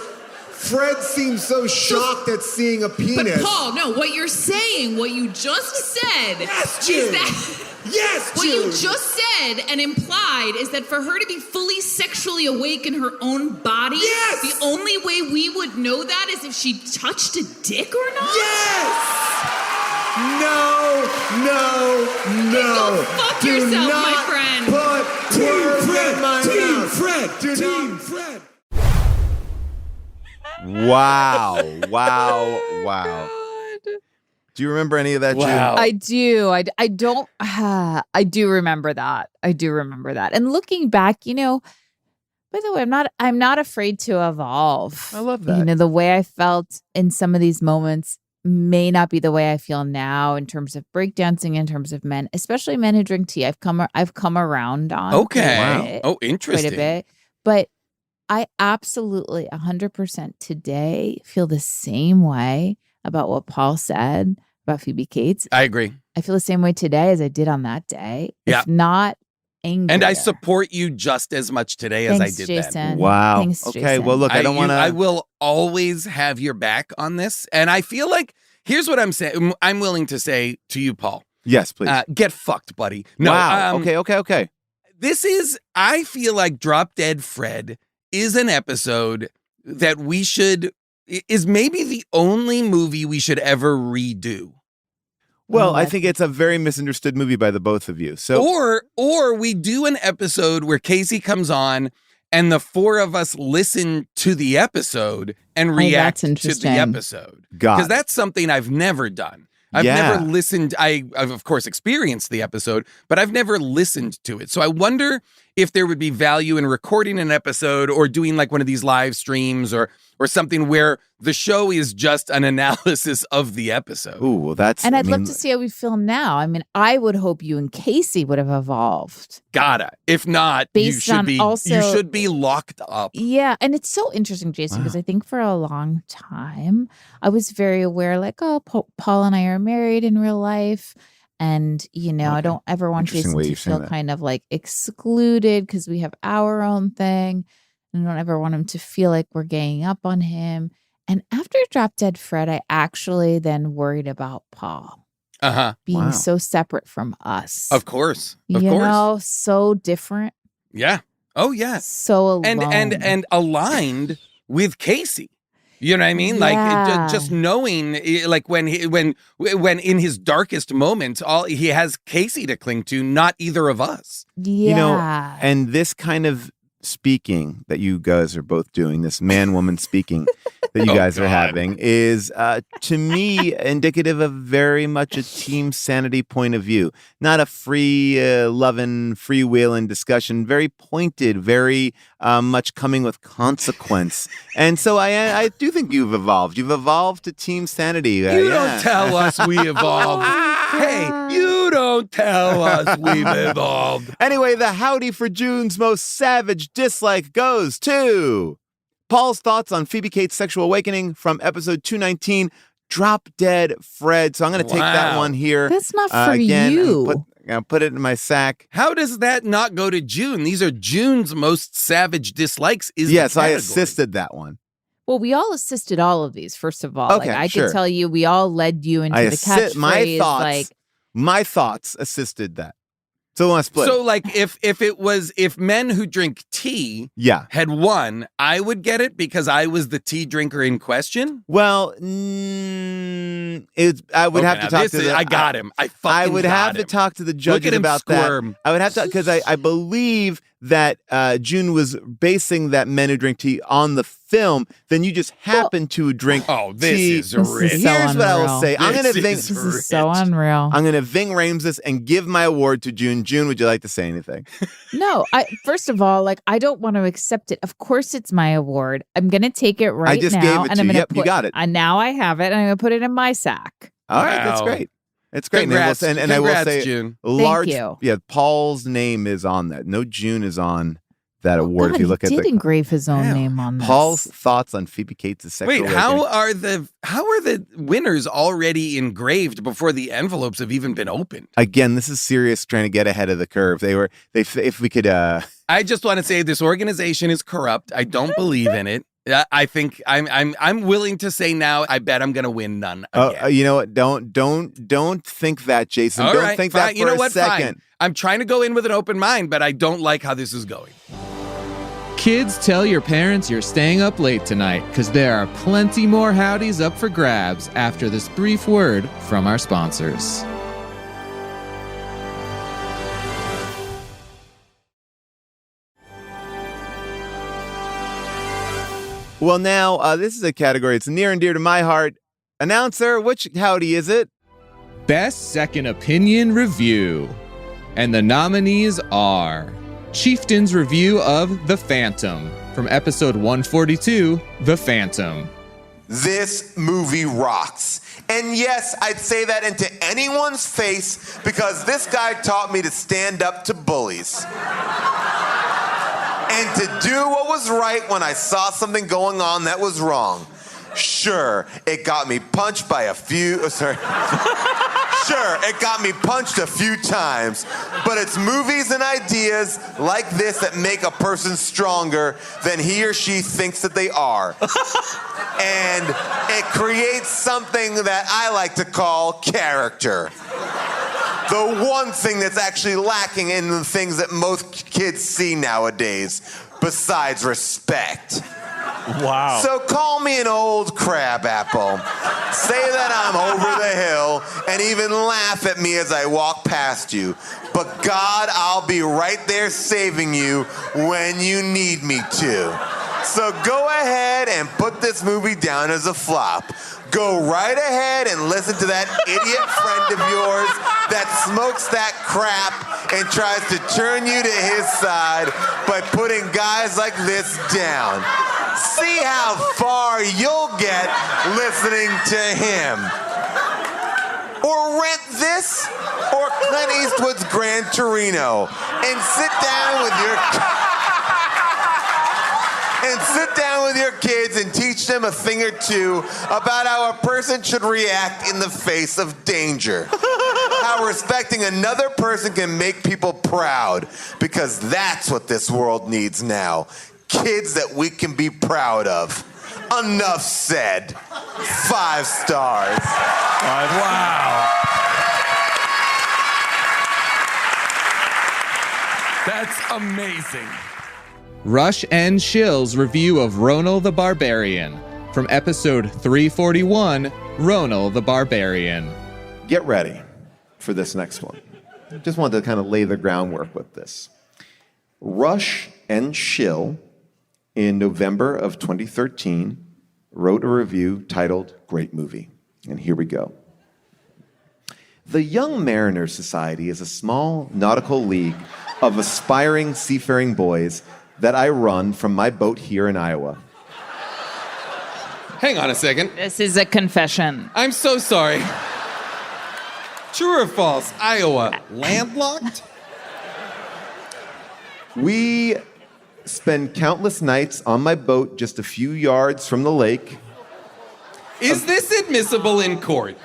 Fred seems so shocked at seeing a But penis. Paul, no, what you're saying, what you just said, Yes, is June. that Yes, what you June. just said and implied is that for her to be fully sexually awake in her own body, Yes. the only way we would know that is if she touched a dick or not. Yes! No. Go fuck Do yourself, not my friend. Put words in my mouth. Fred. Do Team not. Fred. Wow. Do you remember any of that, Wow. June? I do. I don't. I do remember that. And looking back, by the way, I'm not afraid to evolve. I love that. The way I felt in some of these moments may not be the way I feel now in terms of breakdancing, in terms of men, especially men who drink tea. I've come around on. Okay. quite a Wow. bit, Oh, quite interesting. a bit. But I absolutely 100% today feel the same way about what Paul said about Phoebe Cates. I agree. I feel the same way today as I did on that day. Yeah. If not angry. And I support you just as much today as Thanks, I did Jason. then. Wow. Thanks, Okay, Jason. well, look, I don't want to. I will always have your back on this. And I feel like, here's what I'm saying. I'm willing to say to you, Paul. Yes, please. Get fucked, buddy. No, wow. Okay. This is, I feel like Drop Dead Fred is an episode that is maybe the only movie we should ever redo. Well, I think it's a very misunderstood movie by the both of you. So, Or we do an episode where Casey comes on and the four of us listen to the episode and react to the episode. Because that's something I've never done. I've never listened. I've, of course, experienced the episode, but I've never listened to it. So I wonder if there would be value in recording an episode or doing like one of these live streams or something where the show is just an analysis of the episode. Ooh, well, that's... And I'd love to see how we feel now. I mean, I would hope you and Casey would have evolved. Gotta. If not, you should be locked up. Yeah, and it's so interesting, Jason, because I think for a long time, I was very aware, like, oh, Paul and I are married in real life. And, you know, I don't ever want Jason to feel kind of like excluded because we have our own thing. And I don't ever want him to feel like we're ganging up on him. And after Drop Dead Fred, I actually then worried about Paul being so separate from us. Of course. Of you course. know, so different. Yeah. Oh, yeah. So alone. And aligned with Casey. You know what I mean? Yeah. Like just knowing, like when in his darkest moments, all he has Casey to cling to, not either of us. Yeah. You know, and this kind of speaking that you guys are both doing, this man-woman speaking that you guys are having, is to me indicative of very much a team sanity point of view. Not a free loving, freewheeling discussion. Very pointed, very much coming with consequence. And so I do think you've evolved. You've evolved to team sanity. You don't tell us we evolved. Hey, you don't tell us we've evolved. Anyway, the howdy for June's most savage dislike goes to Paul's thoughts on Phoebe Cates' sexual awakening from episode 219, Drop Dead Fred. So I'm going to take that one here. That's not for again, you. I'll put it in my sack. How does that not go to June? These are June's most savage dislikes. Yes, I assisted that one. Well, we all assisted all of these, first of all. Okay, like I can tell you, we all led you into the catchphrase. My thoughts assisted that. So I want to split. So like if men who drink tea had won, I would get it because I was the tea drinker in question? Well, I would have to talk to the... I got him. I would have to talk to the judges about that. I would have to, because I believe that June was basing that Men Who Drink Tea on the film. Then you just happen to drink tea. This is rich. Here's what I will say. This is so unreal. I'm going to Ving Rhames this and give my award to June. June, would you like to say anything? No, first of all, like I don't want to accept it. Of course, it's my award. I'm going to take it right now. I just gave it to you. Yep, you got it. And now I have it. And I'm going to put it in my sack. All right, that's great. It's great. Congrats, and I will say, June. Large, Thank you. Yeah, Paul's name is on that. No June is on that award. God, if you look he at did engrave his own name on this. Paul's thoughts on Phoebe Cates' sexual Wait, how are the winners already engraved before the envelopes have even been opened? Again, this is serious, trying to get ahead of the curve. If we could. I just want to say this organization is corrupt. I don't believe in it. I think I'm willing to say now. I bet I'm going to win none again. You know what? Don't think that, Jason. All don't right, think fine. that for a second. Fine. I'm trying to go in with an open mind, but I don't like how this is going. Kids, tell your parents you're staying up late tonight because there are plenty more howdies up for grabs after this brief word from our sponsors. Well, now, this is a category that's near and dear to my heart. Announcer, which howdy is it? Best Second Opinion Review. And the nominees are Chieftain's review of The Phantom from episode 142, The Phantom. This movie rocks. And yes, I'd say that into anyone's face because this guy taught me to stand up to bullies. And to do what was right when I saw something going on that was wrong. Sure, it got me punched by a few... Sure, it got me punched a few times. But it's movies and ideas like this that make a person stronger than he or she thinks that they are. And it creates something that I like to call character. The one thing that's actually lacking in the things that most kids see nowadays, besides respect. Wow. So call me an old crab apple. Say that I'm over the hill and even laugh at me as I walk past you. But God, I'll be right there saving you when you need me to. So go ahead and put this movie down as a flop. Go right ahead and listen to that idiot friend of yours that smokes that crap and tries to turn you to his side by putting guys like this down. See how far you'll get listening to him. Or rent this or Clint Eastwood's Gran Torino and sit down with your kids and teach them a thing or two about how a person should react in the face of danger. How respecting another person can make people proud, because that's what this world needs now. Kids that we can be proud of. Enough said. 5 stars. Wow. That's amazing. Rush and Shill's review of Ronal the Barbarian. From episode 341, Ronal the Barbarian. Get ready for this next one. Just wanted to kind of lay the groundwork with this. Rush and Shill, in November of 2013, wrote a review titled Great Movie. And here we go. The Young Mariners Society is a small nautical league of aspiring seafaring boys that I run from my boat here in Iowa. Hang on a second. This is a confession. I'm so sorry. True or false? Iowa, landlocked? We spend countless nights on my boat just a few yards from the lake. Is this admissible in court?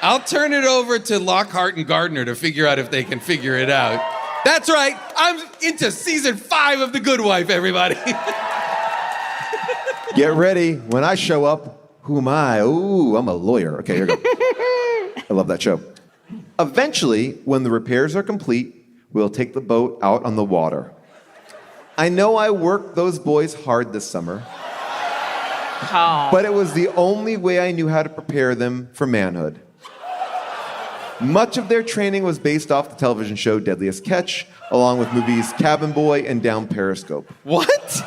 I'll turn it over to Lockhart and Gardner to figure out if they can figure it out. That's right. I'm into season 5 of The Good Wife, everybody. Get ready. When I show up, who am I? Ooh, I'm a lawyer. Okay, here we go. I love that show. Eventually, when the repairs are complete, we'll take the boat out on the water. I know I worked those boys hard this summer, but it was the only way I knew how to prepare them for manhood. Much of their training was based off the television show Deadliest Catch, along with movies Cabin Boy and Down Periscope. What?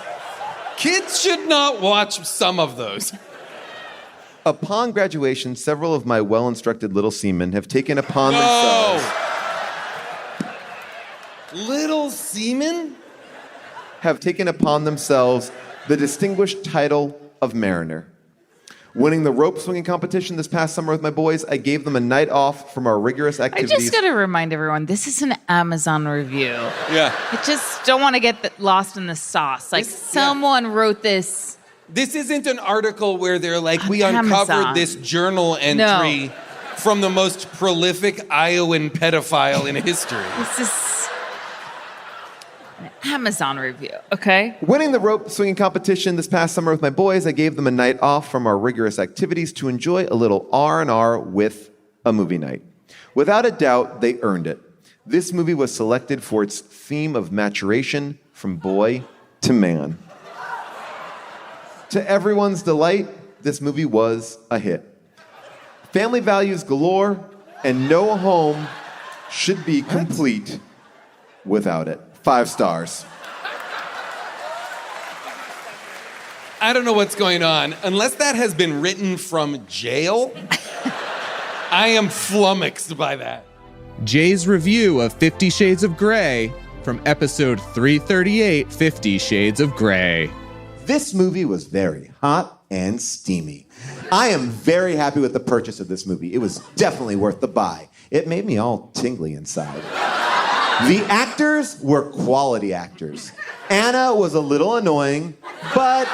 Kids should not watch some of those. Upon graduation, several of my well-instructed little seamen have taken upon themselves... Little seamen? Have taken upon themselves the distinguished title of Mariner. Winning the rope swinging competition this past summer with my boys, I gave them a night off from our rigorous activities. I just got to remind everyone, this is an Amazon review. Yeah. I just don't want to get lost in the sauce. Like, someone wrote this. This isn't an article where they're like, we Amazon. uncovered this journal entry from the most prolific Iowan pedophile in history. This is an Amazon review, okay? Winning the rope swinging competition this past summer with my boys, I gave them a night off from our rigorous activities to enjoy a little R&R with a movie night. Without a doubt, they earned it. This movie was selected for its theme of maturation from boy to man. To everyone's delight, this movie was a hit. Family values galore, and no home should be complete without it. 5 stars. I don't know what's going on. Unless that has been written from jail, I am flummoxed by that. Jay's review of 50 Shades of Grey from episode 338, 50 Shades of Grey. This movie was very hot and steamy. I am very happy with the purchase of this movie. It was definitely worth the buy. It made me all tingly inside. The actors were quality actors. Anna was a little annoying, but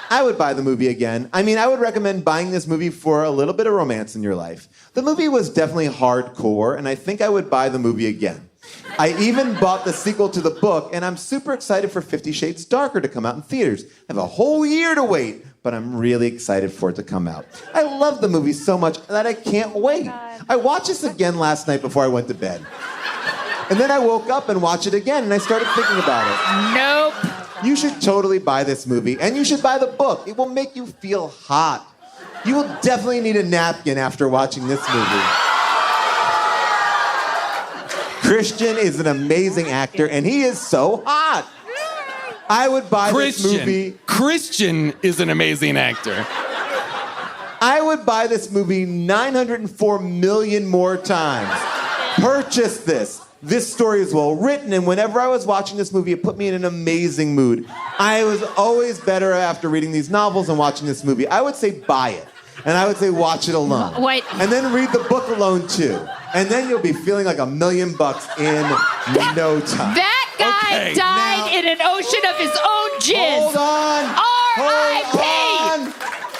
I would buy the movie again. I mean, I would recommend buying this movie for a little bit of romance in your life. The movie was definitely hardcore, and I think I would buy the movie again. I even bought the sequel to the book, and I'm super excited for 50 Shades Darker to come out in theaters. I have a whole year to wait, but I'm really excited for it to come out. I love the movie so much that I can't wait. I watched this again last night before I went to bed. And then I woke up and watched it again, and I started thinking about it. Nope. You should totally buy this movie, and you should buy the book. It will make you feel hot. You will definitely need a napkin after watching this movie. Christian is an amazing actor, and he is so hot. I would buy this movie. Christian is an amazing actor. I would buy this movie 904 million more times. Purchase this. This story is well written, and whenever I was watching this movie, it put me in an amazing mood. I was always better after reading these novels and watching this movie. I would say buy it, and I would say watch it alone. Wait. And then read the book alone, too. And then you'll be feeling like $1 million in no time. That guy died in an ocean of his own jizz. Hold on.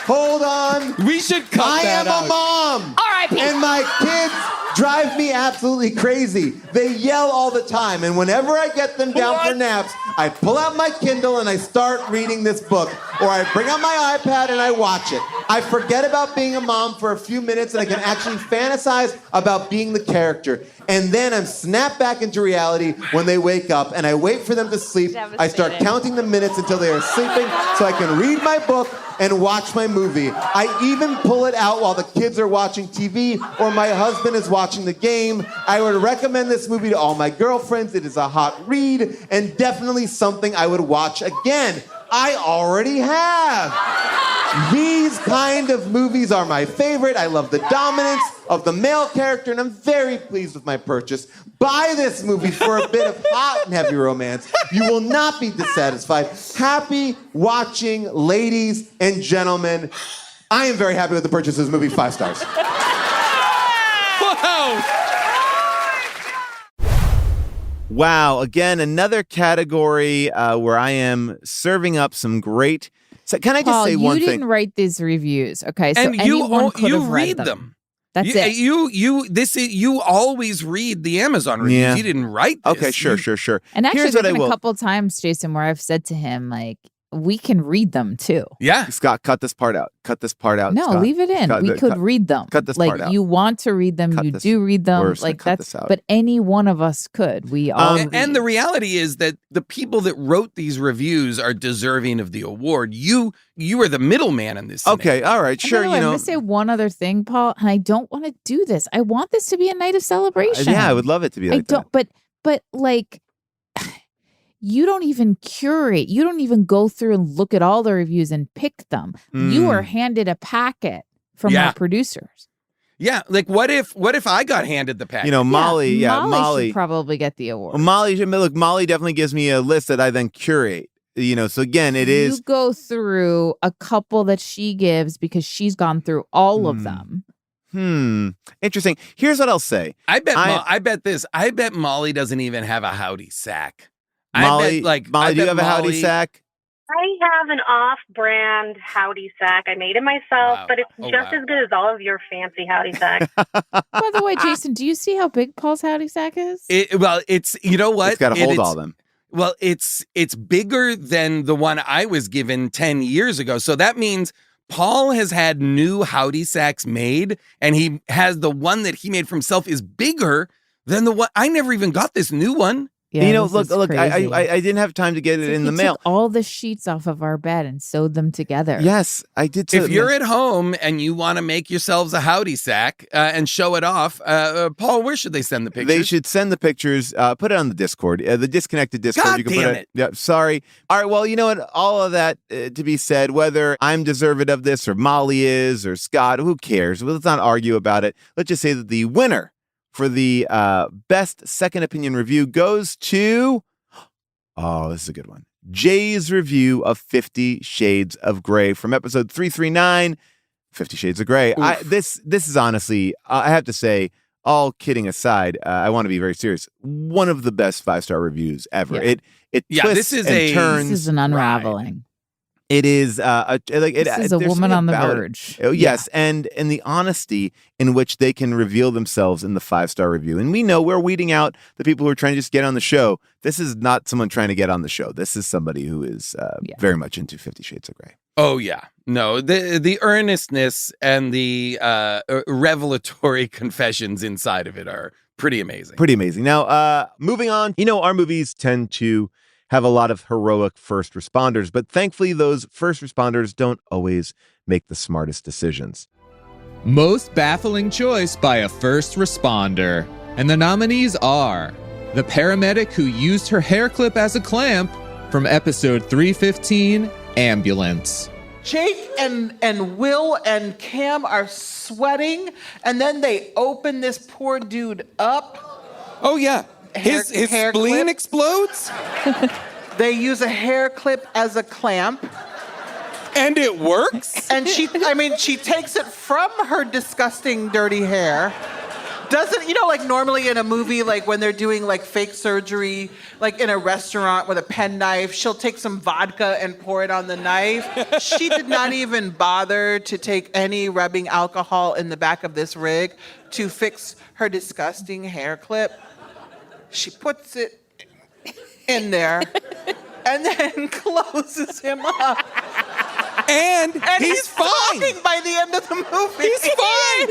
Hold on. We should cut that out. I am a mom. R.I.P. And my kids drive me absolutely crazy. They yell all the time, and whenever I get them down for naps, I pull out my Kindle and I start reading this book, or I bring out my iPad and I watch it. I forget about being a mom for a few minutes, and I can actually fantasize about being the character. And then I'm snapped back into reality when they wake up, and I wait for them to sleep. I start counting the minutes until they are sleeping so I can read my book and watch my movie. I even pull it out while the kids are watching TV or my husband is watching the game. I would recommend this movie to all my girlfriends. It is a hot read and definitely something I would watch again. I already have. These kind of movies are my favorite. I love the dominance of the male character, and I'm very pleased with my purchase. Buy this movie for a bit of hot and heavy romance. You will not be dissatisfied. Happy watching, ladies and gentlemen. I am very happy with the purchase of this movie. 5 stars. Wow. Again, another category where I am serving up some great. So can I just Paul, say one you thing? didn't write these reviews, okay? So And anyone could you have read read them. them. That's it. You always read the Amazon reviews. Yeah. You didn't write this. Okay, sure. And actually, Here's there's what I been a will. couple times, Jason, where I've said to him, like, we can read them too. Yeah. Scott, cut this part out. Cut this part out. No, Scott. leave it in. We could read them. Cut this like, part out. you want to read them, Cut you this. do read them. We're just Like gonna cut that's this out. but any one of us could. We all read. And the reality is that the people that wrote these reviews are deserving of the award. You are the middleman in this. Okay, all right, And by sure. the way, I'm gonna say one other thing, Paul, and I don't want to do this. I want this to be a night of celebration. Yeah, I would love it to be like that. But like you don't even curate. You don't even go through and look at all the reviews and pick them. You are handed a packet from our producers. Yeah, like what if I got handed the package? You know, Molly. Molly should probably get the award. Molly definitely gives me a list that I then curate. You know, so again, it is. You go through a couple that she gives because she's gone through all of them. Interesting. Here's what I'll say. I bet Molly doesn't even have a Howdy sack. Molly, Molly, do you have a Howdy sack? I have an off-brand Howdy sack. I made it myself, but it's just as good as all of your fancy Howdy sacks. By the way, Jason, do you see how big Paul's Howdy sack is? It's you know what? It's got to hold all of them. Well, it's bigger than the one I was given 10 years ago. So that means Paul has had new Howdy sacks made, and he has the one that he made for himself is bigger than the one. I never even got this new one. Yeah, you know, look, I didn't have time to get it in the mail. Took all the sheets off of our bed and sewed them together. Yes, I did. If you're at home and you want to make yourselves a Howdy sack and show it off, Paul, where should they send the pictures? They should send the pictures. Put it on the Discord, the disconnected Discord. God you can damn put it. Yeah, sorry. All right. Well, you know what? All of that to be said, whether I'm deserving of this or Molly is or Scott, who cares? Well, let's not argue about it. Let's just say that the winner for the best second opinion review goes to. Oh, this is a good one. Jay's review of 50 Shades of Grey from episode 339, 50 Shades of Grey. This is honestly, I have to say, all kidding aside, I want to be very serious. One of the best 5-star reviews ever. Yeah. It twists and turns. This is an unraveling. It is this is a woman on the verge. Yes, and the honesty in which they can reveal themselves in the 5-star review. And we know we're weeding out the people who are trying to just get on the show. This is not someone trying to get on the show. This is somebody who is very much into 50 Shades of Grey. Oh yeah, no, the earnestness and the revelatory confessions inside of it are pretty amazing. Pretty amazing. Now, moving on. You know, our movies tend to have a lot of heroic first responders, but thankfully those first responders don't always make the smartest decisions. Most baffling choice by a first responder. And the nominees are the paramedic who used her hair clip as a clamp from episode 315, Ambulance. Jake and Will and Cam are sweating, and then they open this poor dude up. Oh, yeah. His hair spleen clip. explodes? They use a hair clip as a clamp. And it works? And she takes it from her disgusting, dirty hair. Doesn't, like normally in a movie, like when they're doing like fake surgery, like in a restaurant with a penknife, she'll take some vodka and pour it on the knife. She did not even bother to take any rubbing alcohol in the back of this rig to fix her disgusting hair clip. She puts it in there and then closes him up. And he's fine. Talking by the end of the movie. He's fine.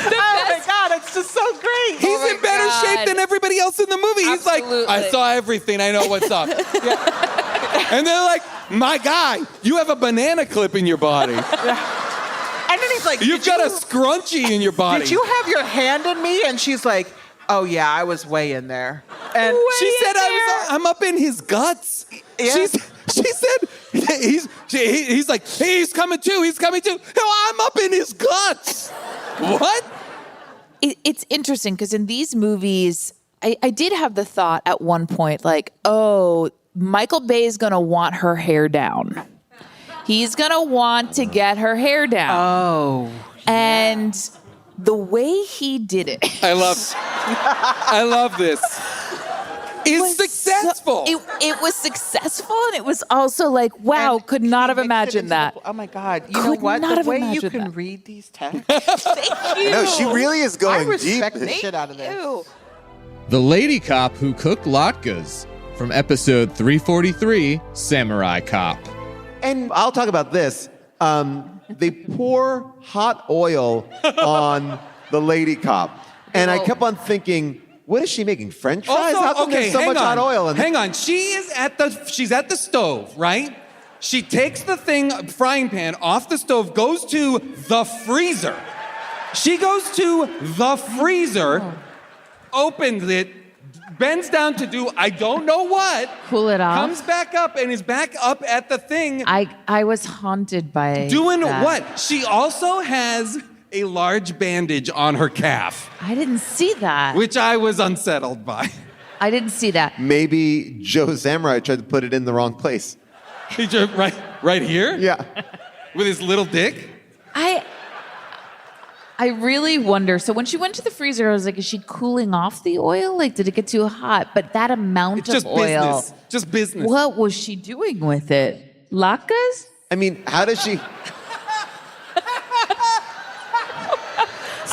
Oh my God, it's just so great. He's in better shape than everybody else in the movie. Absolutely. He's like, I saw everything. I know what's up. And they're like, my guy, you have a banana clip in your body. And then he's like, You've got a scrunchie in your body. Did you have your hand in me? And she's like, oh yeah, I was way in there. And she said I'm up in his guts. Yeah. She said he's like, hey, he's coming too. No, I'm up in his guts. What? It's interesting because in these movies, I did have the thought at one point, like, oh, Michael Bay is going to want her hair down. He's going to want to get her hair down. Oh. And the way he did it. I love this. Is successful. It was successful, and it was also like, wow, could not have imagined that. Oh my God. You know what? The way you can read these texts. Thank you. No, she really is going I respect deep. the shit out of this. The lady cop who cooked latkes from episode 343, Samurai Cop. And I'll talk about this. They pour hot oil on the lady cop. And I kept on thinking, what is she making? French fries? How come there's so much hot oil in Hang on. She's at the stove, right? She takes the frying pan off the stove, goes to the freezer. She goes to the freezer, opens it, bends down to do I don't know what. Cool it off. Comes back up and is back up at the thing. I was haunted by doing that. what? She also has a large bandage on her calf. I didn't see that. Which I was unsettled by. I didn't see that. Maybe Joe Samurai tried to put it in the wrong place. He just right here? Yeah. With his little dick? I really wonder. So when she went to the freezer, I was like, is she cooling off the oil? Like, did it get too hot? But that amount It's of oil. Just business. What was she doing with it? Latkes? I mean, how does she...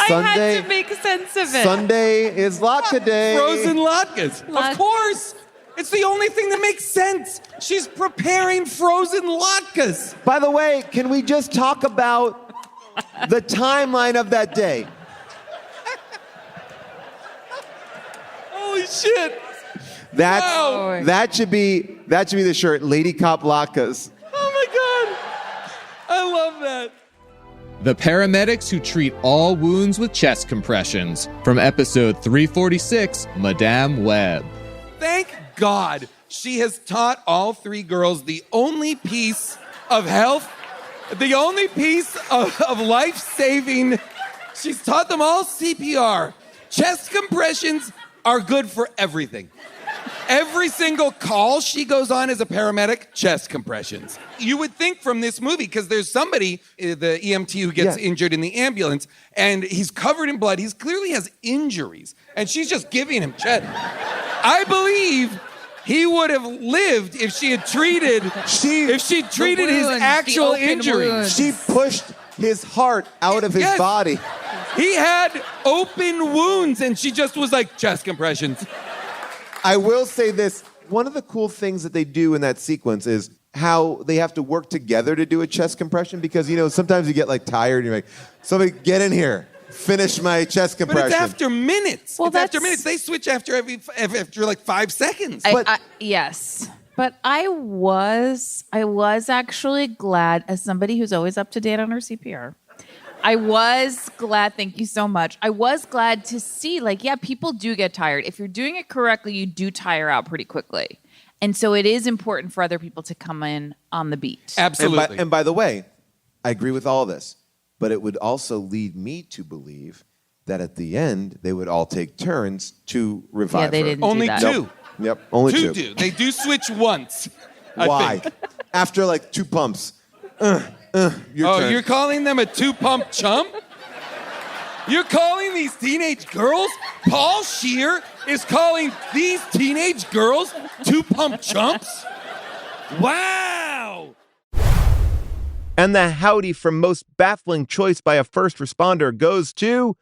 I had to make sense of it. Sunday is latke day. Frozen latkes. Of course. It's the only thing that makes sense. She's preparing frozen latkes. By the way, can we just talk about the timeline of that day? Holy shit. That should be the shirt. Lady Cop latkes. Oh my God. I love that. The paramedics who treat all wounds with chest compressions from episode 346, Madame Web. Thank God she has taught all three girls the only piece of health, the only piece of life-saving. She's taught them all CPR. Chest compressions are good for everything. Every single call she goes on as a paramedic, chest compressions. You would think from this movie, because there's somebody, the EMT who gets injured in the ambulance, and he's covered in blood. He clearly has injuries, and she's just giving him chest. I believe he would have lived if she had treated his actual injuries. She pushed his heart out of his body. He had open wounds, and she just was like, chest compressions. I will say this. One of the cool things that they do in that sequence is how they have to work together to do a chest compression because, sometimes you get like tired and you're like, somebody get in here. finish my chest compression. But it's after minutes. Well, it's after minutes. They switch after like 5 seconds. Yes. But I was actually glad, as somebody who's always up to date on her CPR. I was glad, thank you so much. I was glad to see, like, yeah, people do get tired. If you're doing it correctly, you do tire out pretty quickly. And so it is important for other people to come in on the beat. Absolutely. And by the way, I agree with all this, but it would also lead me to believe that at the end, they would all take turns to revive Yeah, they her. didn't Only do that. two. Yep, only two. do. They do switch once. I Why? think. After like 2 pumps. Your turn. You're calling them a 2-pump chump? You're calling these teenage girls? Paul Scheer is calling these teenage girls 2-pump chumps? Wow! And the howdy for most baffling choice by a first responder goes to,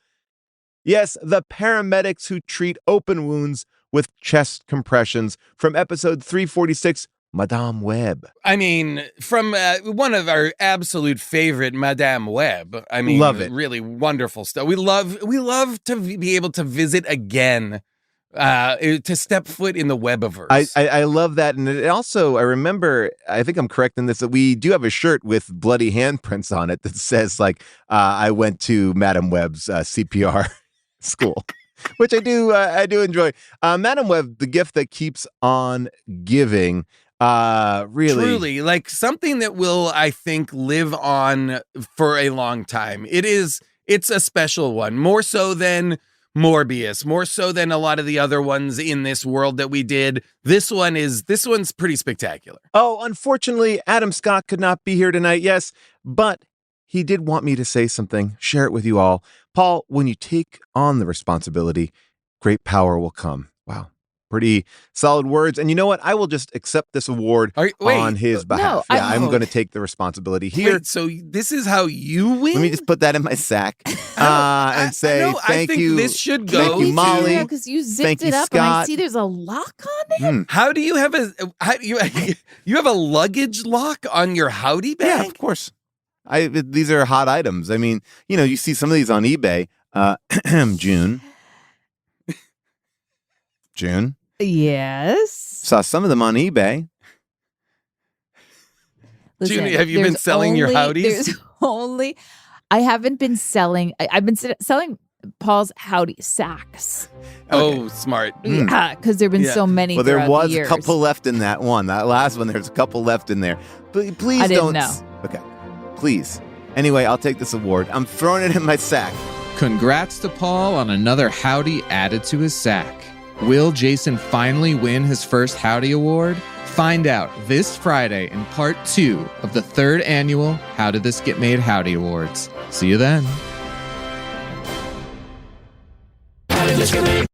yes, the paramedics who treat open wounds with chest compressions from episode 346, Madame Web. I mean, from one of our absolute favorite, Madame Web. I mean, love it. Really wonderful stuff. We love to be able to visit again, to step foot in the Webiverse. I love that. And it also, I remember, I think I'm correct in this, that we do have a shirt with bloody handprints on it that says, like, I went to Madame Web's CPR school. Which I do enjoy. Madame Web, the gift that keeps on giving. Really, truly, like something that will, I think, live on for a long time. It's a special one, more so than Morbius, more so than a lot of the other ones in this world that we did. This one's pretty spectacular. Oh, unfortunately, Adam Scott could not be here tonight. Yes, but he did want me to say something, share it with you all. Paul, when you take on the responsibility, great power will come. Wow. Pretty solid words. And you know what? I will just accept this award on his behalf. No, I'm going to take the responsibility here. Wait, so this is how you win? Let me just put that in my sack and say thank you. This should go. Thank you, Molly. Yeah, because you zipped Thank it you, up and I Scott. see there's a lock on it. How do you have you have a luggage lock on your Howdy bag? Yeah, of course. These are hot items. I mean, you see some of these on eBay. June. Yes. Saw some of them on eBay. Listen, June, have you been selling your Howdies? I haven't been selling. I've been selling Paul's Howdy sacks. Oh, smart. Yeah, because there've been so many. Well, there was the a couple left in that one. That last one, there's a couple left in there. But please I didn't don't. know. Okay, please. Anyway, I'll take this award. I'm throwing it in my sack. Congrats to Paul on another Howdy added to his sack. Will Jason finally win his first Howdy Award? Find out this Friday in part 2 of the 3rd annual How Did This Get Made Howdy Awards. See you then. How did this get made?